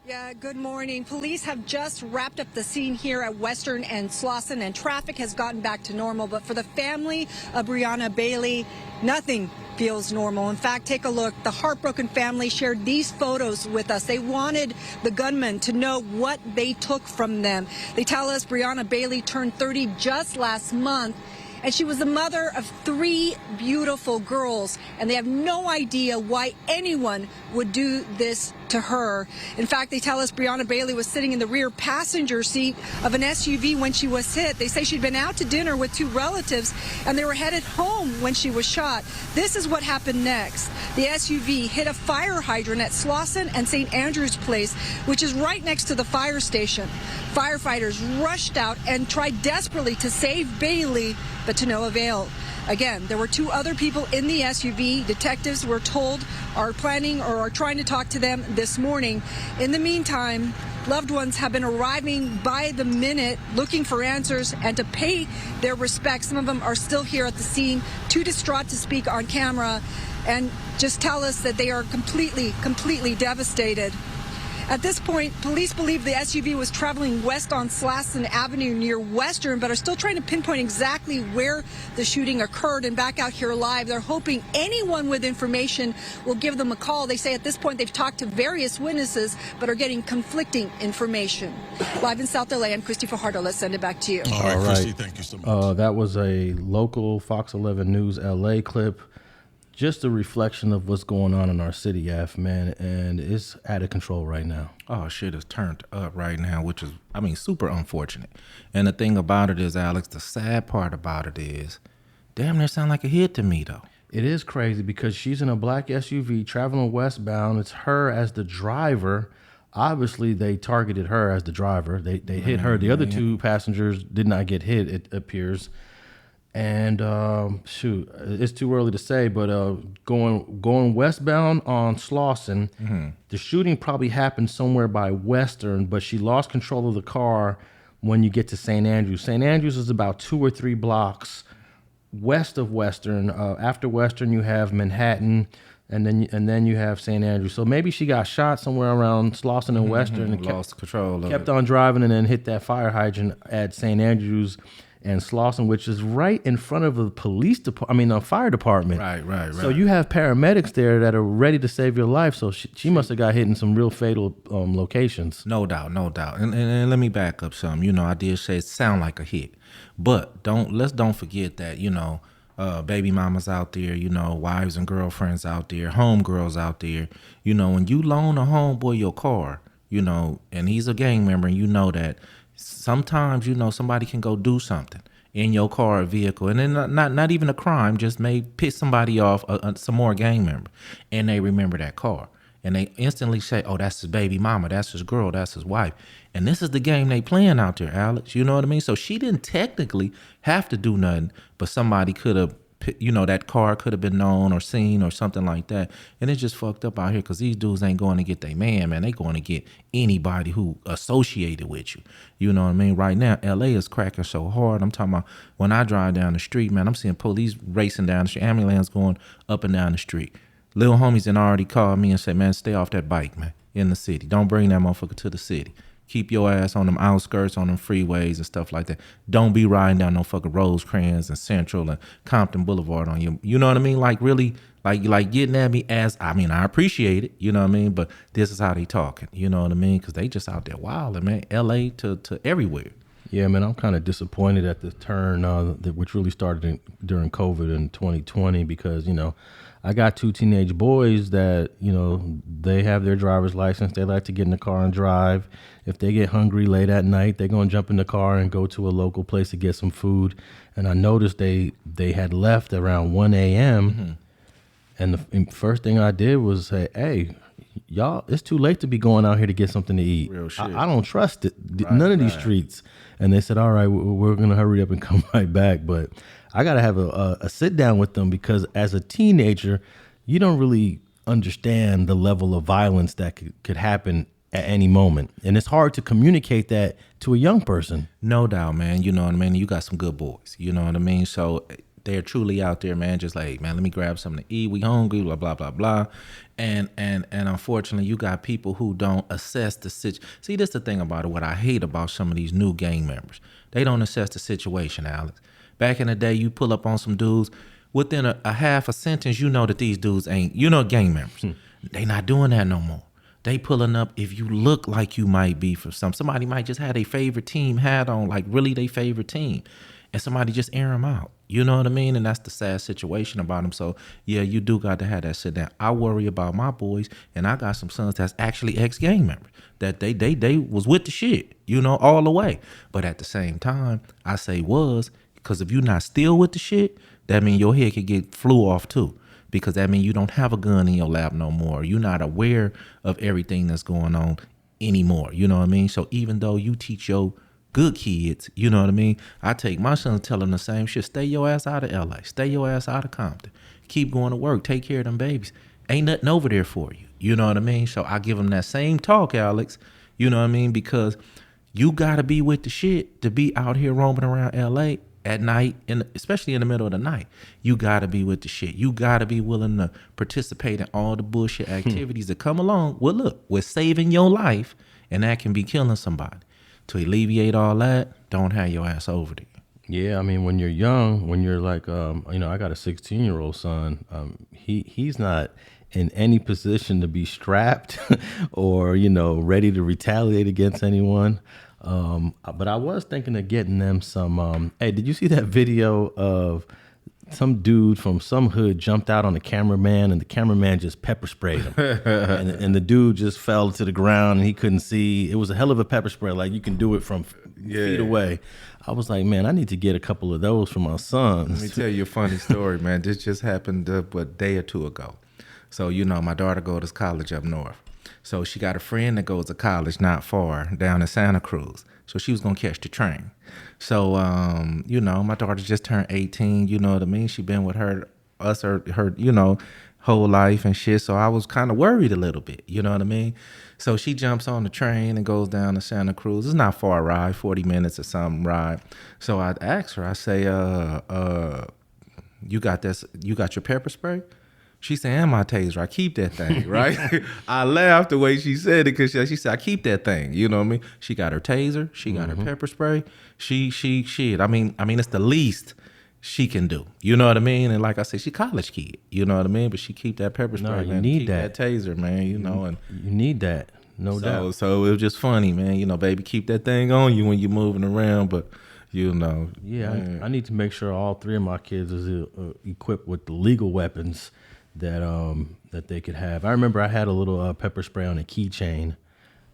Yeah, good morning. Police have just wrapped up the scene here at Western and Slauson, and traffic has gotten back to normal. But for the family of Breonna Bailey, nothing feels normal. In fact, take a look. The heartbroken family shared these photos with us. They wanted the gunman to know what they took from them. They tell us Breonna Bailey turned 30 just last month, and she was the mother of 3 beautiful girls, and they have no idea why anyone would do this to her. In fact, they tell us Breonna Bailey was sitting in the rear passenger seat of an SUV when she was hit. They say she'd been out to dinner with 2 relatives, and they were headed home when she was shot. This is what happened next. The SUV hit a fire hydrant at Slauson and St. Andrew's Place, which is right next to the fire station. Firefighters rushed out and tried desperately to save Bailey, but to no avail. Again, there were 2 other people in the SUV. Detectives, we're told, are planning or are trying to talk to them this morning. In the meantime, loved ones have been arriving by the minute looking for answers and to pay their respects. Some of them are still here at the scene, too distraught to speak on camera, and just tell us that they are completely devastated. At this point, police believe the SUV was traveling west on Slauson Avenue near Western, but are still trying to pinpoint exactly where the shooting occurred. And back out here live, they're hoping anyone with information will give them a call. They say at this point they've talked to various witnesses, but are getting conflicting information. Live in South LA, I'm Christy Fajardo. Let's send it back to you. All right, Christy, thank you so much. That was a local Fox 11 News LA clip. Just a reflection of what's going on in our city, man, and it's out of control right now. Oh, shit is turned up right now, which is, super unfortunate. And the thing about it is, Alex, the sad part about it is, damn near sound like a hit to me, though. It is crazy because she's in a black SUV traveling westbound. It's her as the driver. Obviously, they targeted her as the driver. They hit her. The other two passengers did not get hit, it appears. And shoot, it's too early to say, but going westbound on Slauson, the shooting probably happened somewhere by Western, but she lost control of the car when you get to St. Andrews. St. Andrews is about 2 or 3 blocks west of Western. After Western, you have Manhattan, and then you have St. Andrews. So maybe she got shot somewhere around Slauson and Western, and lost control of kept it. on driving, and then hit that fire hydrant at St. Andrews and Slauson, which is right in front of the fire department. Right. So you have paramedics there that are ready to save your life. So she must have got hit in some real fatal locations. No doubt. And let me back up some. You know, I did say it sound like a hit, but let's don't forget that, you know, baby mamas out there, you know, wives and girlfriends out there, homegirls out there. You know, when you loan a homeboy your car, you know, and he's a gang member, and you know that sometimes, you know, somebody can go do something in your car or vehicle, and then not even a crime, just may piss somebody off, some more gang member, and they remember that car, and they instantly say, oh, that's his baby mama, that's his girl, that's his wife. And this is the game they playing out there, Alex. You know what I mean? So she didn't technically have to do nothing, but somebody could have, you know, that car could have been known or seen or something like that. And it's just fucked up out here because these dudes ain't going to get their man. They going to get anybody who associated with you. You know what I mean? Right now, LA is cracking so hard. I'm talking about when I drive down the street, man, I'm seeing police racing down the street, ambulance going up and down the street. Little homies done already called me and said, man, stay off that bike, man, in the city. Don't bring that motherfucker to the city. Keep your ass on them outskirts, on them freeways and stuff like that. Don't be riding down no fucking Rosecrans and Central and Compton Boulevard on you. You know what I mean? Like really, like getting at me I appreciate it. You know what I mean? But this is how they talking. You know what I mean? Because they just out there wilding, man. LA to everywhere. Yeah, man, I'm kind of disappointed at the turn which really started during COVID in 2020 because, you know, I got 2 teenage boys that, you know, they have their driver's license. They like to get in the car and drive. If they get hungry late at night, they're going to jump in the car and go to a local place to get some food. And I noticed they had left around 1 a.m. And the first thing I did was say, hey, y'all, it's too late to be going out here to get something to eat. Real shit. I don't trust it. None of these streets. And they said, all right, we're going to hurry up and come right back. But I got to have a sit down with them because as a teenager, you don't really understand the level of violence that could happen at any moment. And it's hard to communicate that to a young person. No doubt, man. You know what I mean? You got some good boys. You know what I mean? So they're truly out there, man, just like, man, let me grab something to eat. We hungry, blah, blah, blah, blah. And unfortunately, you got people who don't assess the situation. See, this is the thing about it, what I hate about some of these new gang members. They don't assess the situation, Alex. Back in the day, you pull up on some dudes, within a half a sentence, you know that these dudes ain't, you know, gang members. They not doing that no more. They pulling up if you look like you might be for somebody might just have their favorite team hat on, like really their favorite team. And somebody just air them out. You know what I mean? And that's the sad situation about them. So, yeah, you do got to have that sit down. I worry about my boys, and I got some sons that's actually ex-gang members, that they was with the shit, you know, all the way. But at the same time, I say was, because if you're not still with the shit, that means your head could get flew off too. Because that means you don't have a gun in your lap no more. You're not aware of everything that's going on anymore. You know what I mean? So even though you teach your good kids, you know what I mean? I take my son, tell them the same shit. Stay your ass out of LA. Stay your ass out of Compton. Keep going to work. Take care of them babies. Ain't nothing over there for you. You know what I mean? So I give them that same talk, Alex. You know what I mean? Because you got to be with the shit to be out here roaming around LA at night, especially in the middle of the night. You got to be with the shit. You got to be willing to participate in all the bullshit activities that come along. Well, look, we're saving your life, and that can be killing somebody. To alleviate all that, don't have your ass over there. Yeah, I mean, when you're young, when you're like, you know, I got a 16-year-old son. He's not in any position to be strapped or, you know, ready to retaliate against anyone. But I was thinking of getting them some. Hey, did you see that video of some dude from some hood jumped out on the cameraman, and the cameraman just pepper sprayed him, and the dude just fell to the ground, and he couldn't see. It was a hell of a pepper spray, like you can do it from feet away. I was like, man, I need to get a couple of those for my sons. Let me tell you a funny story, man. This just happened a day or two ago. So, my daughter goes to college up north. So she got a friend that goes to college not far down in Santa Cruz. So she was going to catch the train. So, my daughter just turned 18, you know what I mean? She been with her whole life and shit. So I was kind of worried a little bit, you know what I mean? So she jumps on the train and goes down to Santa Cruz. It's not far ride, 40 minutes or something ride. So I asked her, I say, you got your pepper spray? She said, and my taser, I keep that thing, right? I laughed the way she said it because she said, I keep that thing, you know what I mean? She got her taser, she got her pepper spray. I mean, it's the least she can do, you know what I mean? And like I said, she college kid, you know what I mean? But she keep that pepper spray, you man. need keep that taser, man, and you need that, no doubt. So it was just funny, man. Baby, keep that thing on you when you're moving around, but Yeah, I need to make sure all three of my kids is equipped with the legal weapons that they could have. I remember I had a little pepper spray on a keychain,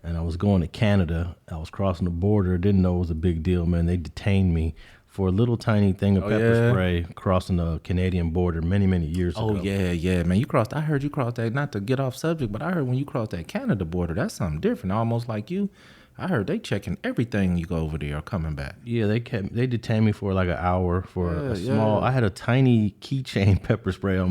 and I was going to Canada. I was crossing the border, didn't know it was a big deal, man. They detained me for a little tiny thing of pepper spray crossing the Canadian border many years ago. Oh, yeah, man. I heard you crossed that, not to get off subject, but I heard when you crossed that Canada border, that's something different, almost like you. I heard they checking everything you go over there or coming back. Yeah, they detained me for like an hour for a small. I had a tiny keychain pepper spray on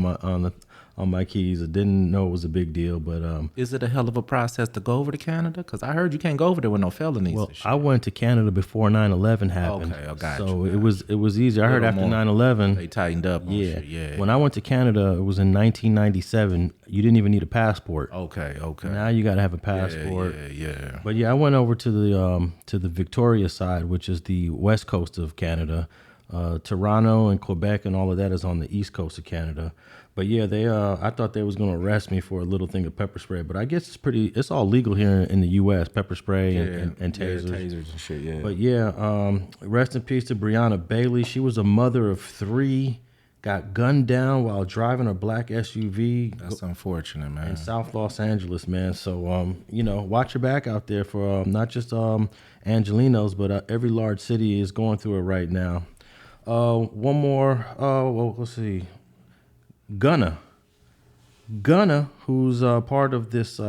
my keys. I didn't know it was a big deal, but is it a hell of a process to go over to Canada? Because I heard you can't go over there with no felonies. Well, I went to Canada before 9/11 happened. Okay, I got you. So it was easy. I heard after 9/11 they tightened up. Yeah. When I went to Canada, it was in 1997. You didn't even need a passport. Okay. Now you got to have a passport. Yeah. But yeah, I went over to the Victoria side, which is the west coast of Canada. Toronto and Quebec and all of that is on the east coast of Canada. But yeah, I thought they was going to arrest me for a little thing of pepper spray, but I guess it's all legal here in the U.S. Pepper spray and tasers. Yeah, tasers and shit. Yeah. But yeah, rest in peace to Breonna Bailey. She was a mother of 3, got gunned down while driving a black SUV. That's unfortunate, man. In South Los Angeles, man. So watch your back out there for not just Angelinos, but every large city is going through it right now. One more. Let's see. Gunna, who's part of this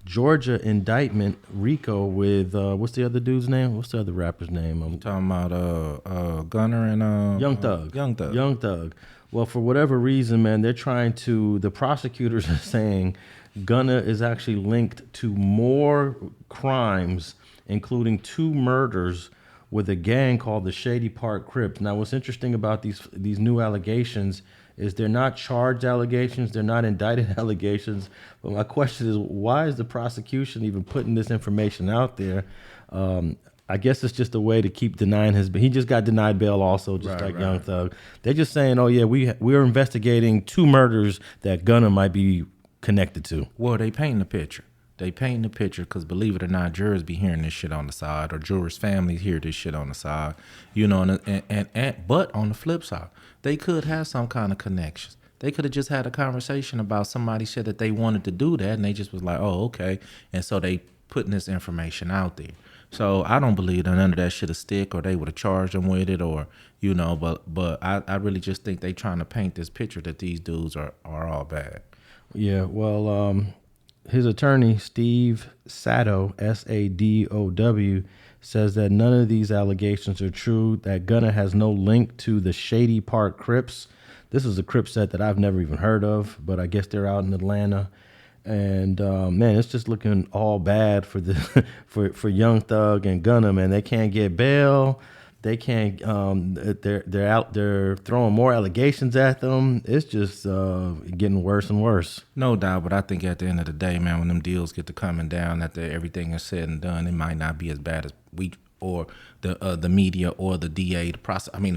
Georgia indictment, RICO, with what's the other dude's name? What's the other rapper's name? I'm talking about Gunner and Young Thug. Young Thug. Young Thug. Well, for whatever reason, man, the prosecutors are saying Gunna is actually linked to more crimes, including 2 murders with a gang called the Shady Park Crips. Now, what's interesting about these new allegations is they're not charged allegations, they're not indicted allegations. But my question is, why is the prosecution even putting this information out there? I guess it's just a way to keep denying he just got denied bail also, just like Young Thug. They're just saying, oh yeah, we're investigating 2 murders that Gunna might be connected to. Well, they painting the picture. Because believe it or not, jurors be hearing this shit on the side, or jurors' families hear this shit on the side, but on the flip side, they could have some kind of connections. They could have just had a conversation about somebody said that they wanted to do that, and they just was like, oh, okay. And so they putting this information out there. So I don't believe that none of that shit will stick, or they would have charged them with it, or, but I really just think they trying to paint this picture that these dudes are all bad. Yeah, well, his attorney, Steve Sadow, Sadow, says that none of these allegations are true, that Gunna has no link to the Shady Park Crips. This is a Crip set that I've never even heard of, but I guess they're out in Atlanta. And man, it's just looking all bad for the for Young Thug and Gunna, man. They can't get bail. They can't. They're out there throwing more allegations at them. It's just getting worse and worse. No doubt, but I think at the end of the day, man, when them deals get to coming down, that everything is said and done, it might not be as bad as we or the media or the DA, the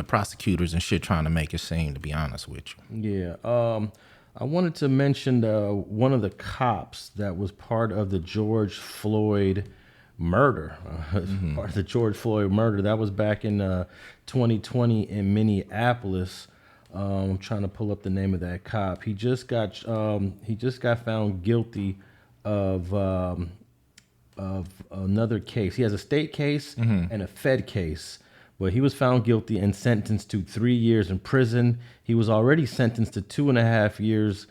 prosecutors and shit trying to make it seem. To be honest with Yeah. you. I wanted to mention one of the cops that was part of the George Floyd murder. Part of the George Floyd murder. That was back in 2020 in Minneapolis. I'm trying to pull up the name of that cop. He just got found guilty of another case. He has a state case and a Fed case. But he was found guilty and sentenced to 3 years in prison. He was already sentenced to 2.5 years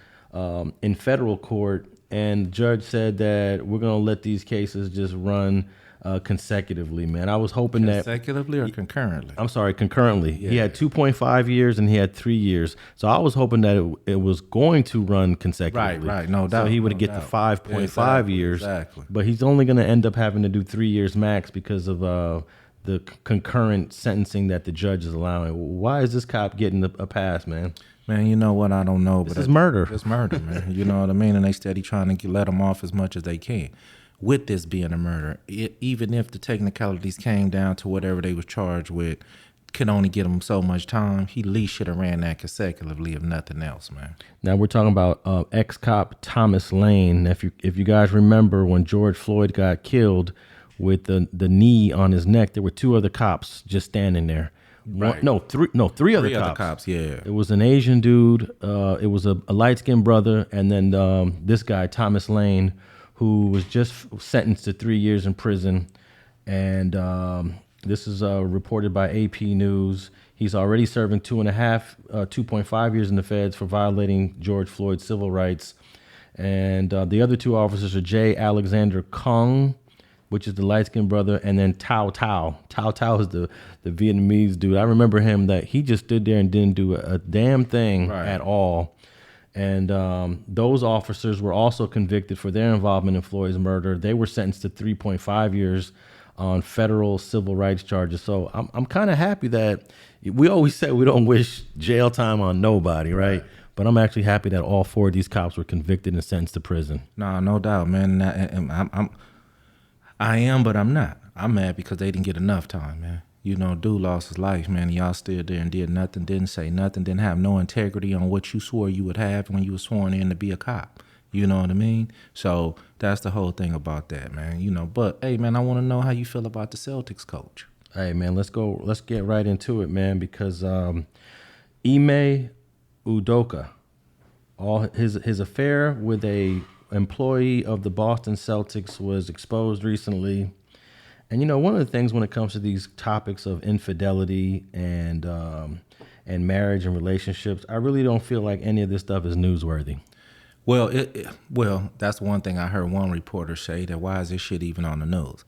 in federal court. And the judge said that we're going to let these cases just run consecutively, man. I was hoping consecutively or concurrently? I'm sorry, concurrently. Yeah. He had 2.5 years and he had 3 years. So I was hoping that it was going to run consecutively. Right, no doubt. So he would get the 5.5 years. Exactly. But he's only going to end up having to do 3 years max because of the concurrent sentencing that the judge is allowing. Why is this cop getting a pass, man? Man, you know what? I don't know. This is murder. It's murder, man. You know what I mean? And they steady trying to let him off as much as they can. With this being a murder, even if the technicalities came down to whatever they was charged with, could only get him so much time, he at least should have ran that consecutively, if nothing else, man. Now we're talking about ex-cop Thomas Lane. If you guys remember when George Floyd got killed with the knee on his neck, there were 2 other cops just standing there. Right. Three other cops. Yeah. It was an Asian dude. It was a light-skinned brother, and then this guy Thomas Lane, who was just sentenced to 3 years in prison. And this is reported by AP News. He's already serving 2.5 years in the feds for violating George Floyd's civil rights. And the other 2 officers are J. Alexander Kong, which is the light-skinned brother, and then Tao Tao. Tao Tao is the Vietnamese dude. I remember him that he just stood there and didn't do a damn thing at all. And those officers were also convicted for their involvement in Floyd's murder. They were sentenced to 3.5 years on federal civil rights charges. So I'm kind of happy that we always say we don't wish jail time on nobody, right? But I'm actually happy that all 4 of these cops were convicted and sentenced to prison. Nah, no doubt, man. I am, but I'm not. I'm mad because they didn't get enough time, man. You know, dude lost his life, man. Y'all stood there and did nothing, didn't say nothing, didn't have no integrity on what you swore you would have when you were sworn in to be a cop. You know what I mean? So that's the whole thing about that, man. You know, but hey, man, I want to know how you feel about the Celtics coach. Hey, man, let's get right into it, man, because Ime Udoka, all his affair with a employee of the Boston Celtics was exposed recently. And you know, one of the things when it comes to these topics of infidelity and marriage and relationships, I really don't feel like any of this stuff is newsworthy. Well, well, that's one thing I heard one reporter say, that why is this shit even on the news?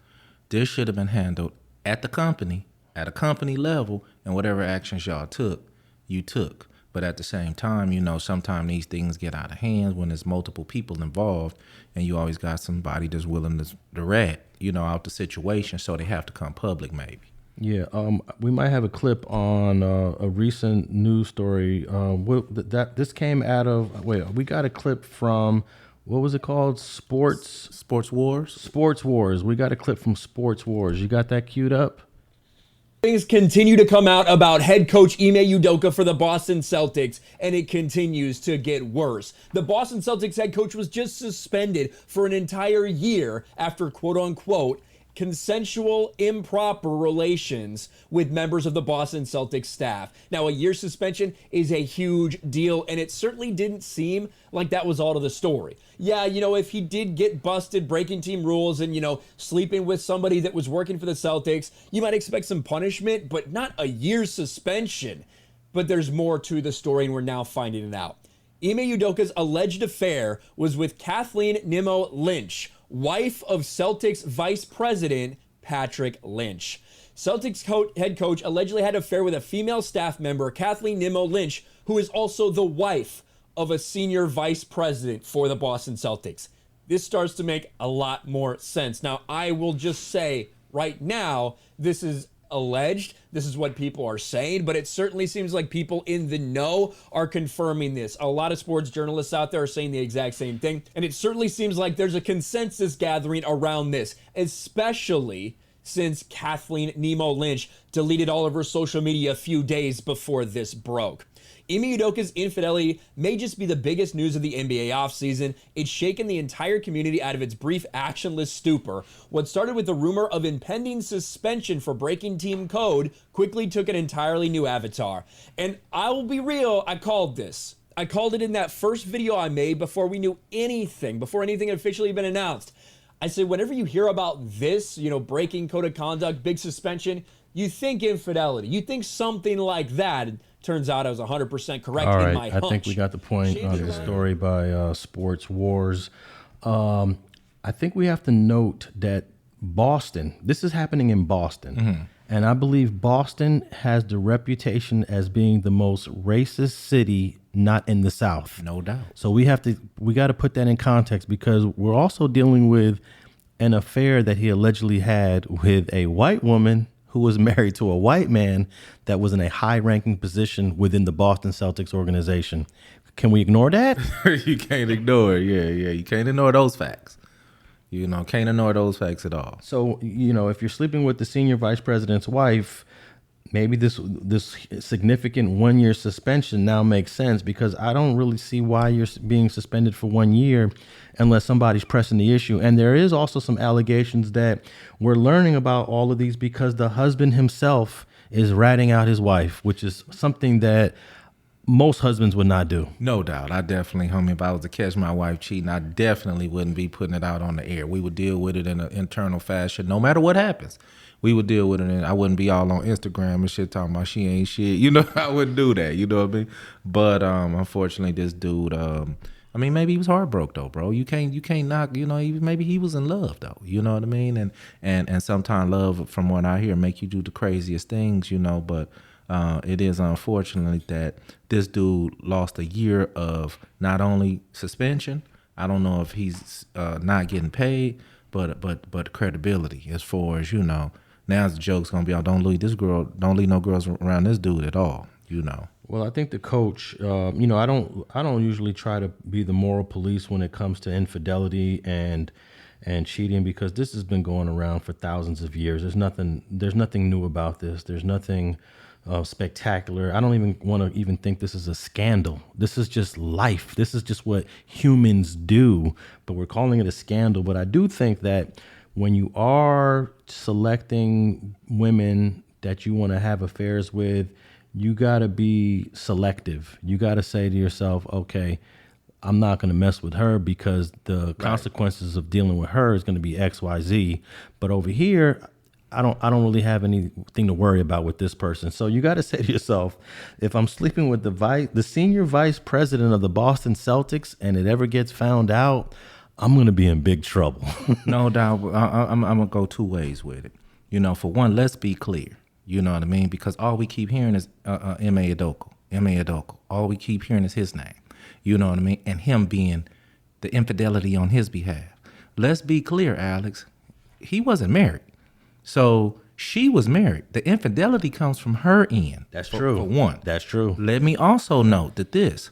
This should have been handled at the company, at a company level, and whatever actions y'all took, you took. But at the same time, you know, sometimes these things get out of hand when there's multiple people involved, and you always got somebody that's willing to rat, you know, out the situation, so they have to come public maybe. Yeah, we might have a clip on a recent news story. This came out of, we got a clip from, what was it called? Sports Wars? Sports Wars. We got a clip from Sports Wars. You got that queued up? Things continue to come out about head coach Ime Udoka for the Boston Celtics, and it continues to get worse. The Boston Celtics head coach was just suspended for an entire year after, quote unquote, consensual improper relations with members of the Boston Celtics staff. Now, a year suspension is a huge deal, and it certainly didn't seem like that was all to the story. Yeah, you know, if he did get busted breaking team rules and, you know, sleeping with somebody that was working for the Celtics, you might expect some punishment, but not a year's suspension. But there's more to the story, and we're now finding it out. Ime Udoka's alleged affair was with Kathleen Nimmo Lynch, wife of Celtics Vice President Patrick Lynch. Celtics head coach allegedly had an affair with a female staff member, Kathleen Nimmo Lynch, who is also the wife of a senior vice president for the Boston Celtics. This starts to make a lot more sense. Now, I will just say right now, this is alleged. This is what people are saying, but it certainly seems like people in the know are confirming this. A lot of sports journalists out there are saying the exact same thing, and it certainly seems like there's a consensus gathering around this, especially since Kathleen Nemo Lynch deleted all of her social media a few days before this broke. Ime Udoka's infidelity may just be the biggest news of the NBA offseason. It's shaken the entire community out of its brief actionless stupor. What started with the rumor of impending suspension for breaking team code quickly took an entirely new avatar. And I will be real, I called this. I called it in that first video I made before we knew anything, before anything had officially been announced. I said, whenever you hear about this, breaking code of conduct, big suspension, you think infidelity. You think something like that. Turns out I was 100% correct All right, in my hunch. I think we got the point on the story by Sports Wars. I think we have to note that Boston, this is happening in Boston, and I believe Boston has the reputation as being the most racist city not in the South. No doubt. So we got to put that in context, because we're also dealing with an affair that he allegedly had with a white woman who was married to a white man that was in a high-ranking position within the Boston Celtics organization. Can we ignore that? You can't ignore it. Yeah. You can't ignore those facts. Can't ignore those facts at all. So, if you're sleeping with the senior vice president's wife, maybe this significant 1-year suspension now makes sense, because I don't really see why you're being suspended for 1 year unless somebody's pressing the issue. And there is also some allegations that we're learning about all of these because the husband himself is ratting out his wife, which is something that most husbands would not do. No doubt. I definitely, homie, if I was to catch my wife cheating, I definitely wouldn't be putting it out on the air. We would deal with it in an internal fashion, no matter what happens. We would deal with it, and I wouldn't be all on Instagram and shit talking about she ain't shit. I wouldn't do that. You know what I mean? But unfortunately, this dude, maybe he was heartbroken though, bro. You can't knock. Maybe he was in love though. You know what I mean? And sometimes love, from what I hear, make you do the craziest things. But it is unfortunate that this dude lost a year of not only suspension. I don't know if he's not getting paid, but credibility, as far as Now the joke's gonna be out. Don't leave no girls around this dude at all. Well, I think the coach, I don't usually try to be the moral police when it comes to infidelity and cheating, because this has been going around for thousands of years. There's nothing new about this. There's nothing spectacular. I don't even want to even think this is a scandal. This is just life. This is just what humans do, but we're calling it a scandal. But I do think that when you are selecting women that you want to have affairs with, you got to be selective. You got to say to yourself, okay, I'm not going to mess with her because the consequences of dealing with her is going to be X, Y, Z. But over here, I don't really have anything to worry about with this person. So you got to say to yourself, if I'm sleeping with the senior vice president of the Boston Celtics and it ever gets found out, I'm going to be in big trouble. No doubt. I'm going to go two ways with it. For one, let's be clear. You know what I mean? Because all we keep hearing is Ime Udoka. All we keep hearing is his name. You know what I mean? And him being the infidelity on his behalf. Let's be clear, Alex. He wasn't married. So she was married. The infidelity comes from her end. That's true. For one. That's true. Let me also note that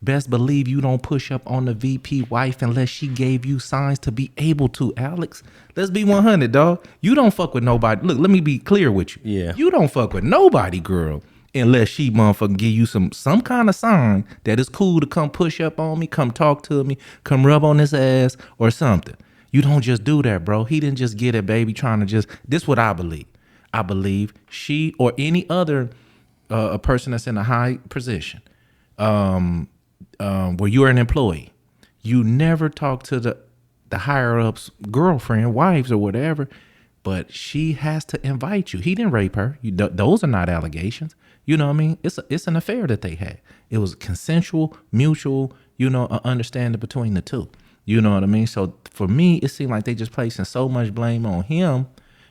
best believe you don't push up on the VP wife unless she gave you signs to be able to, Alex. Let's be 100, dog. You don't fuck with nobody. Look, let me be clear with you. Yeah. You don't fuck with nobody, girl, unless she motherfucking give you some kind of sign that it's cool to come push up on me, come talk to me, come rub on this ass or something. You don't just do that, bro. He didn't just get it, baby, trying to just... This is what I believe. I believe she or any other a person that's in a high position, where you're an employee, you never talk to the higher ups, girlfriend, wives, or whatever, but she has to invite you. He didn't rape her. Those are not allegations. You know what I mean? It's an affair that they had. It was consensual, mutual, understanding between the two. You know what I mean? So for me, it seemed like they just placing so much blame on him.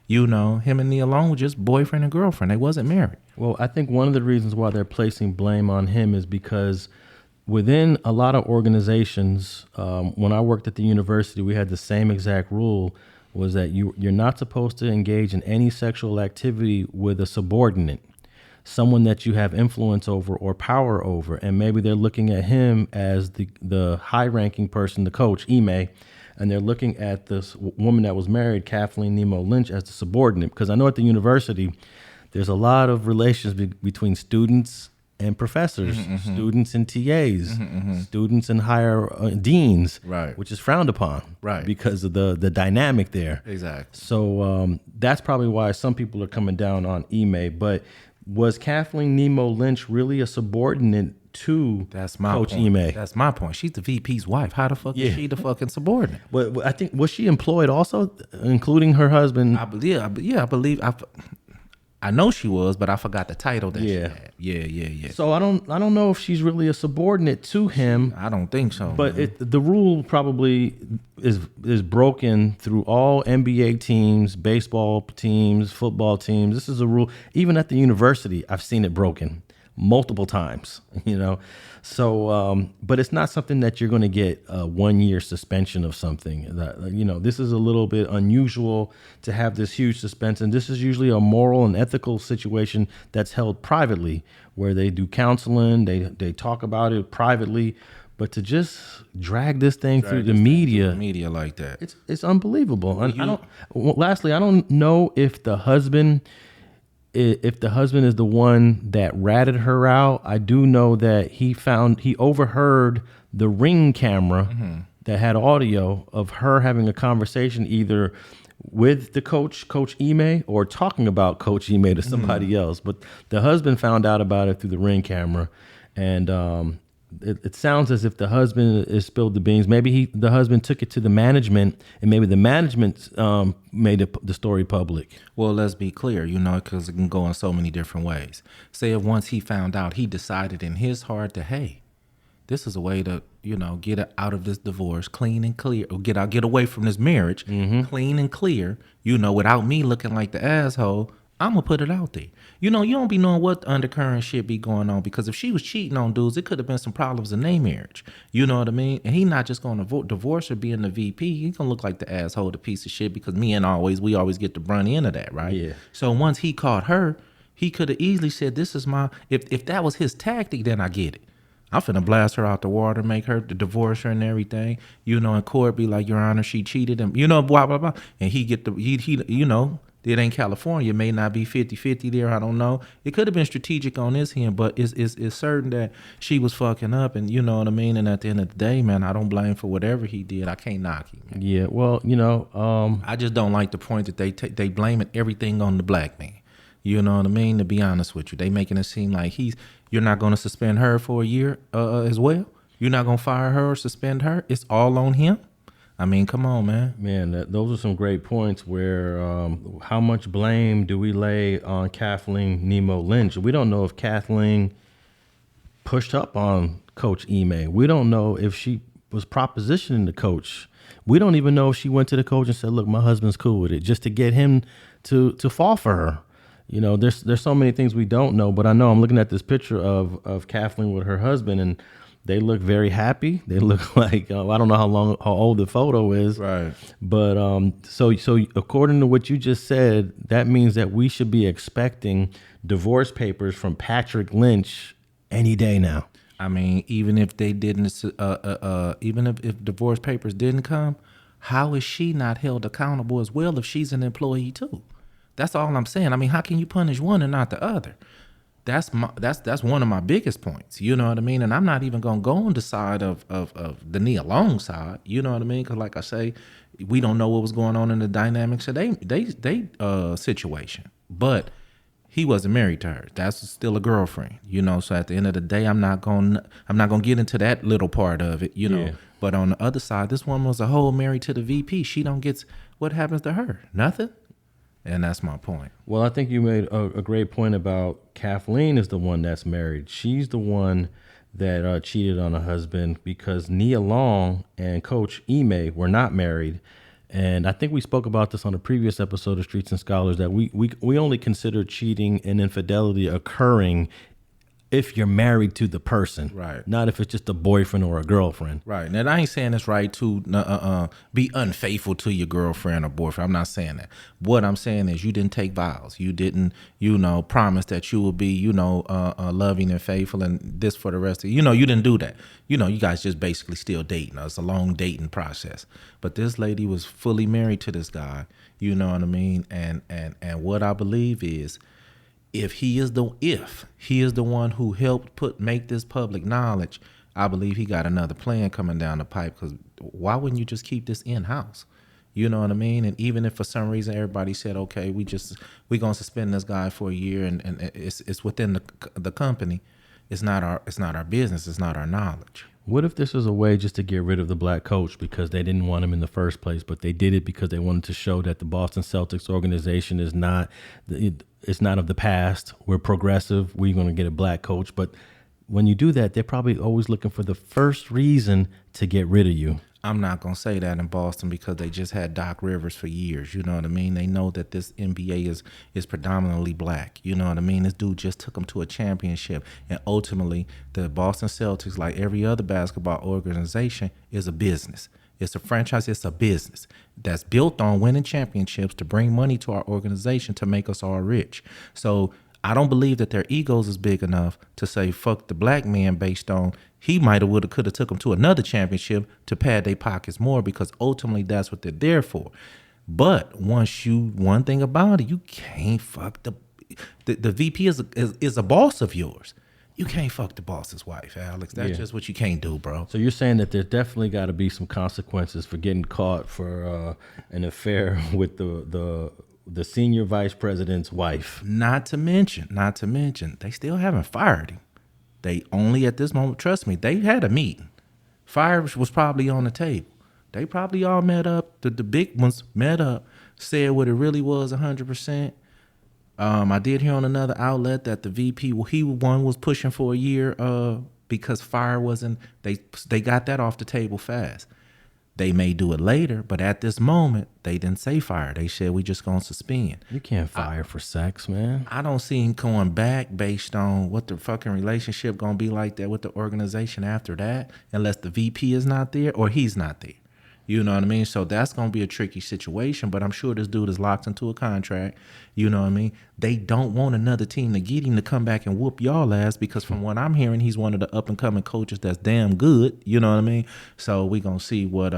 Him and Nia Long were just boyfriend and girlfriend. They wasn't married. Well, I think one of the reasons why they're placing blame on him is because within a lot of organizations, when I worked at the university, we had the same exact rule, was that you're not supposed to engage in any sexual activity with a subordinate, someone that you have influence over or power over. And maybe they're looking at him as the high-ranking person, the coach, Ime, and they're looking at this woman that was married, Kathleen Nemo Lynch, as the subordinate. Because I know at the university, there's a lot of relations between students and professors, students and TAs, students and higher deans, Right. which is frowned upon, Right. because of the dynamic there. Exactly. So that's probably why some people are coming down on Ime. But was Kathleen Nemo Lynch really a subordinate to That's my Coach point. Ime? That's my point. She's the VP's wife. How the fuck Yeah. is she the fucking subordinate? But I think, was she employed also, including her husband? I believe. I know she was, but I forgot the title that she Yeah. had. Yeah. So I don't know if she's really a subordinate to him. I don't think so. But man. the rule probably is broken through all NBA teams, baseball teams, football teams. This is a rule. Even at the university, I've seen it broken multiple times, So, but it's not something that you're going to get a 1 year suspension of something. This is a little bit unusual to have this huge suspension. This is usually a moral and ethical situation that's held privately, where they do counseling, they talk about it privately. But to just drag this thing through the media, like that. it's unbelievable. And lastly, I don't know if the husband is the one that ratted her out. I do know that he overheard the Ring camera that had audio of her having a conversation either with the Coach Ime, or talking about Coach Ime to somebody else. But the husband found out about it through the Ring camera, and it sounds as if the husband has spilled the beans. Maybe the husband took it to the management, and maybe the management made the story public. Well, let's be clear, because it can go in so many different ways. Say if once he found out, he decided in his heart that, hey, this is a way to, get out of this divorce clean and clear, or get away from this marriage clean and clear, without me looking like the asshole. I'm going to put it out there. You don't be knowing what undercurrent shit be going on, because if she was cheating on dudes, it could have been some problems in their marriage. You know what I mean? And he not just going to divorce her being the VP. He going to look like the asshole, the piece of shit, because we always get the brunt end of that, right? Yeah. So once he caught her, he could have easily said, this is my, if that was his tactic, then I get it. I'm finna blast her out the water, make her divorce her and everything. In court, be like, Your Honor, she cheated him. Blah, blah, blah. And he it ain't California. It may not be 50-50 there. I don't know. It could have been strategic on this end, but it's certain that she was fucking up, and you know what I mean? And at the end of the day, man, I don't blame for whatever he did. I can't knock him, man. Yeah, well, I just don't like the point that they blaming everything on the black man. You know what I mean? To be honest with you, they making it seem like you're not going to suspend her for a year as well. You're not going to fire her or suspend her. It's all on him. I mean, come on, man. Man, those are some great points where how much blame do we lay on Kathleen Nemo Lynch? We don't know if Kathleen pushed up on Coach Ime. We don't know if she was propositioning the coach. We don't even know if she went to the coach and said, look, my husband's cool with it, just to get him to fall for her. There's so many things we don't know, but I know I'm looking at this picture of Kathleen with her husband, and they look very happy. They look like I don't know how old the photo is, Right? But so according to what you just said, that means that we should be expecting divorce papers from Patrick Lynch any day now. I mean, even if they didn't, even if divorce papers didn't come, how is she not held accountable as well if she's an employee too? That's all I'm saying. I mean, how can you punish one and not the other? That's one of my biggest points. You know what I mean? And I'm not even gonna go on the side of the Nia Long side. You know what I mean? Because like I say, we don't know what was going on in the dynamics of they situation. But he wasn't married to her. That's still a girlfriend. So at the end of the day, I'm not gonna get into that little part of it. Yeah. But on the other side, this woman was a whole married to the VP. She don't get what happens to her? Nothing. And that's my point. Well, I think you made a great point about Kathleen is the one that's married. She's the one that cheated on her husband, because Nia Long and Coach Ime were not married. And I think we spoke about this on a previous episode of Streets and Scholars, that we only consider cheating and infidelity occurring if you're married to the person, Right. not if it's just a boyfriend or a girlfriend. Right. Now, I ain't saying it's right to be unfaithful to your girlfriend or boyfriend. I'm not saying that. What I'm saying is you didn't take vows. You didn't, promise that you will be, loving and faithful and this for the rest of you didn't do that. You guys just basically still dating. It's a long dating process. But this lady was fully married to this guy. You know what I mean? And what I believe is, if he is the one who helped make this public knowledge, I believe he got another plan coming down the pipe. Because why wouldn't you just keep this in house? You know what I mean? And even if for some reason everybody said, okay, we gonna suspend this guy for a year, and it's within the company, it's not our business, it's not our knowledge. What if this is a way just to get rid of the black coach because they didn't want him in the first place, but they did it because they wanted to show that the Boston Celtics organization is not of the past. We're progressive. We're going to get a black coach. But when you do that, they're probably always looking for the first reason to get rid of you. I'm not going to say that in Boston because they just had Doc Rivers for years. You know what I mean? They know that this NBA is predominantly black. You know what I mean? This dude just took them to a championship. And ultimately, the Boston Celtics, like every other basketball organization, is a business. It's a franchise. It's a business that's built on winning championships to bring money to our organization to make us all rich. So I don't believe that their egos is big enough to say, fuck the black man based on he might have, would have, could have took them to another championship to pad their pockets more, because ultimately that's what they're there for. But one thing about it, you can't fuck the VP is a boss of yours. You can't fuck the boss's wife, Alex. That's just what you can't do, bro. So you're saying that there's definitely got to be some consequences for getting caught for an affair with the senior vice president's wife. Not to mention, they still haven't fired him. They only at this moment, trust me, they had a meeting. Fire was probably on the table. They probably all met up. The big ones met up, said what it really was 100%. I did hear on another outlet that the VP, was pushing for a year because fire wasn't, they got that off the table fast. They may do it later, but at this moment, they didn't say fire. They said, we just going to suspend. You can't fire for sex, man. I don't see him going back based on what the fucking relationship going to be like that with the organization after that, unless the VP is not there or he's not there. You know what I mean? So that's going to be a tricky situation, but I'm sure this dude is locked into a contract. You know what I mean? They don't want another team to get him to come back and whoop y'all ass, because from what I'm hearing, he's one of the up-and-coming coaches that's damn good. You know what I mean? So we going to see what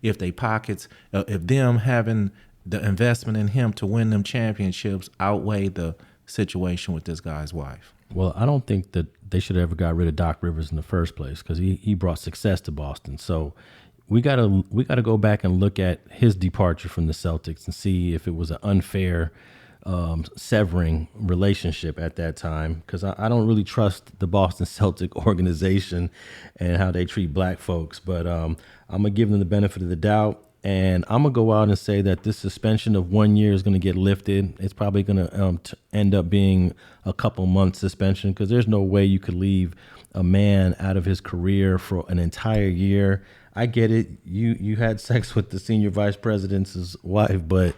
if they pockets, if them having the investment in him to win them championships outweigh the situation with this guy's wife. Well, I don't think that they should have ever got rid of Doc Rivers in the first place, because he brought success to Boston. So we gotta go back and look at his departure from the Celtics and see if it was an unfair severing relationship at that time, because I don't really trust the Boston Celtic organization and how they treat black folks. But I'm gonna give them the benefit of the doubt, and I'm gonna go out and say that this suspension of 1 year is gonna get lifted. It's probably gonna end up being a couple months suspension, because there's no way you could leave a man out of his career for an entire year. I get it. You had sex with the senior vice president's wife, but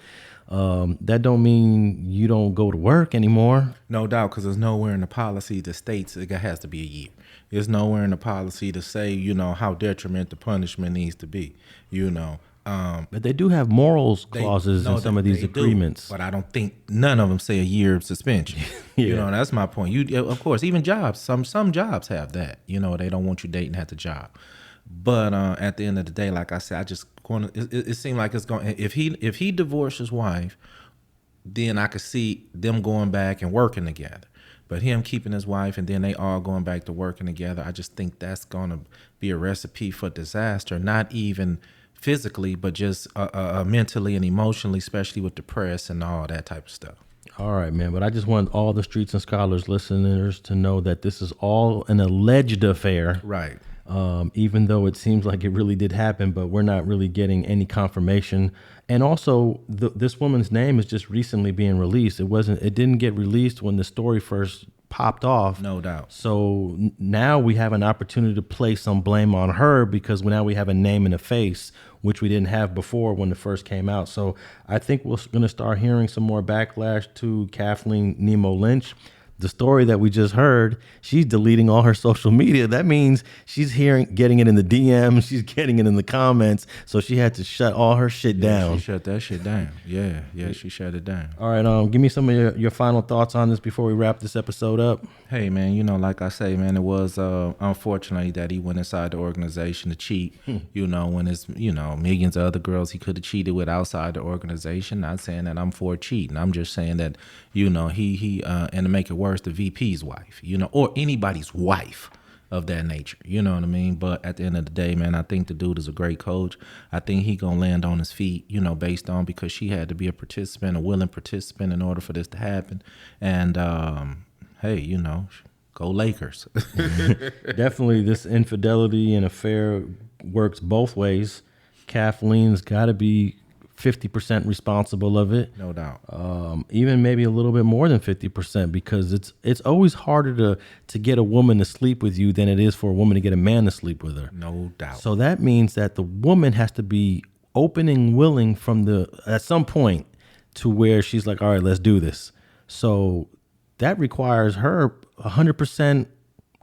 that don't mean you don't go to work anymore. No doubt, because there's nowhere in the policy that states it has to be a year. There's nowhere in the policy to say, how detriment the punishment needs to be, But they do have morals clauses in some of these agreements. But I don't think none of them say a year of suspension. Yeah. That's my point. Of course, even jobs, some jobs have that. They don't want you dating at the job. But at the end of the day, like I said, it seemed like it's going. If he divorced his wife, then I could see them going back and working together. But him keeping his wife and then they all going back to working together, I just think that's going to be a recipe for disaster. Not even physically, but just mentally and emotionally, especially with the press and all that type of stuff. All right, man. But I just want all the Streets and Scholars listeners to know that this is all an alleged affair. Right. Even though it seems like it really did happen, but we're not really getting any confirmation. And also, this woman's name is just recently being released. It didn't get released when the story first popped off. No doubt. So now we have an opportunity to place some blame on her, because now we have a name and a face, which we didn't have before when it first came out. So I think we're going to start hearing some more backlash to Kathleen Nemo Lynch. the story that we just heard, she's deleting all her social media. That means she's getting it in the DMs, she's getting it in the comments. So she had to shut all her shit down. She shut that shit down. Yeah, she shut it down. All right, give me some of your final thoughts on this before we wrap this episode up. Hey, man, like I say, man, it was unfortunately that he went inside the organization to cheat, when it's, millions of other girls he could have cheated with outside the organization. Not saying that I'm for cheating. I'm just saying that, he and to make it worse, the VP's wife, or anybody's wife of that nature, you know what I mean? But at the end of the day, man, I think the dude is a great coach. I think he gonna land on his feet, based on, because she had to be a willing participant in order for this to happen. And hey, go Lakers. Definitely, this infidelity and affair works both ways. Kathleen's got to be 50% responsible of it. No doubt. Even maybe a little bit more than 50%, because it's always harder to get a woman to sleep with you than it is for a woman to get a man to sleep with her. No doubt. So that means that the woman has to be open and willing at some point to where she's like, all right, let's do this. So that requires her 100%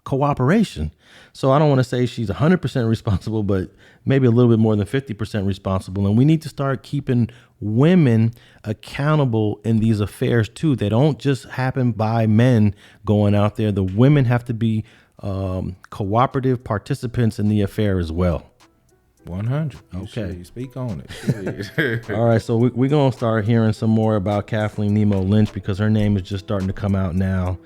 cooperation. So I don't want to say she's 100% responsible, but maybe a little bit more than 50% responsible. And we need to start keeping women accountable in these affairs too. They don't just happen by men going out there. The women have to be cooperative participants in the affair as well. 100. Okay. You speak on it. All right, so we're going to start hearing some more about Kathleen Nemo Lynch, because her name is just starting to come out now.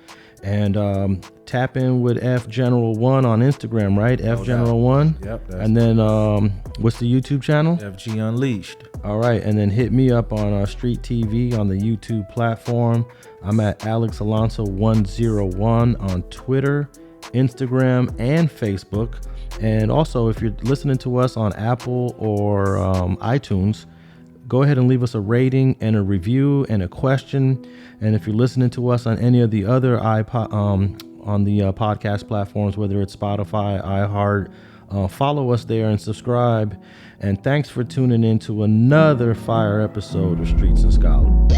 And tap in with F General 1 on Instagram, right? F General 1. Yep. And then what's the YouTube channel? FG Unleashed. All right, and then hit me up on Street TV on the YouTube platform. I'm at Alex Alonso 101 on Twitter, Instagram, and Facebook. And also, if you're listening to us on Apple or iTunes, go ahead and leave us a rating and a review and a question. And if you're listening to us on any of the other podcast platforms, whether it's Spotify, iHeart, follow us there and subscribe. And thanks for tuning in to another fire episode of Streets and Scholars.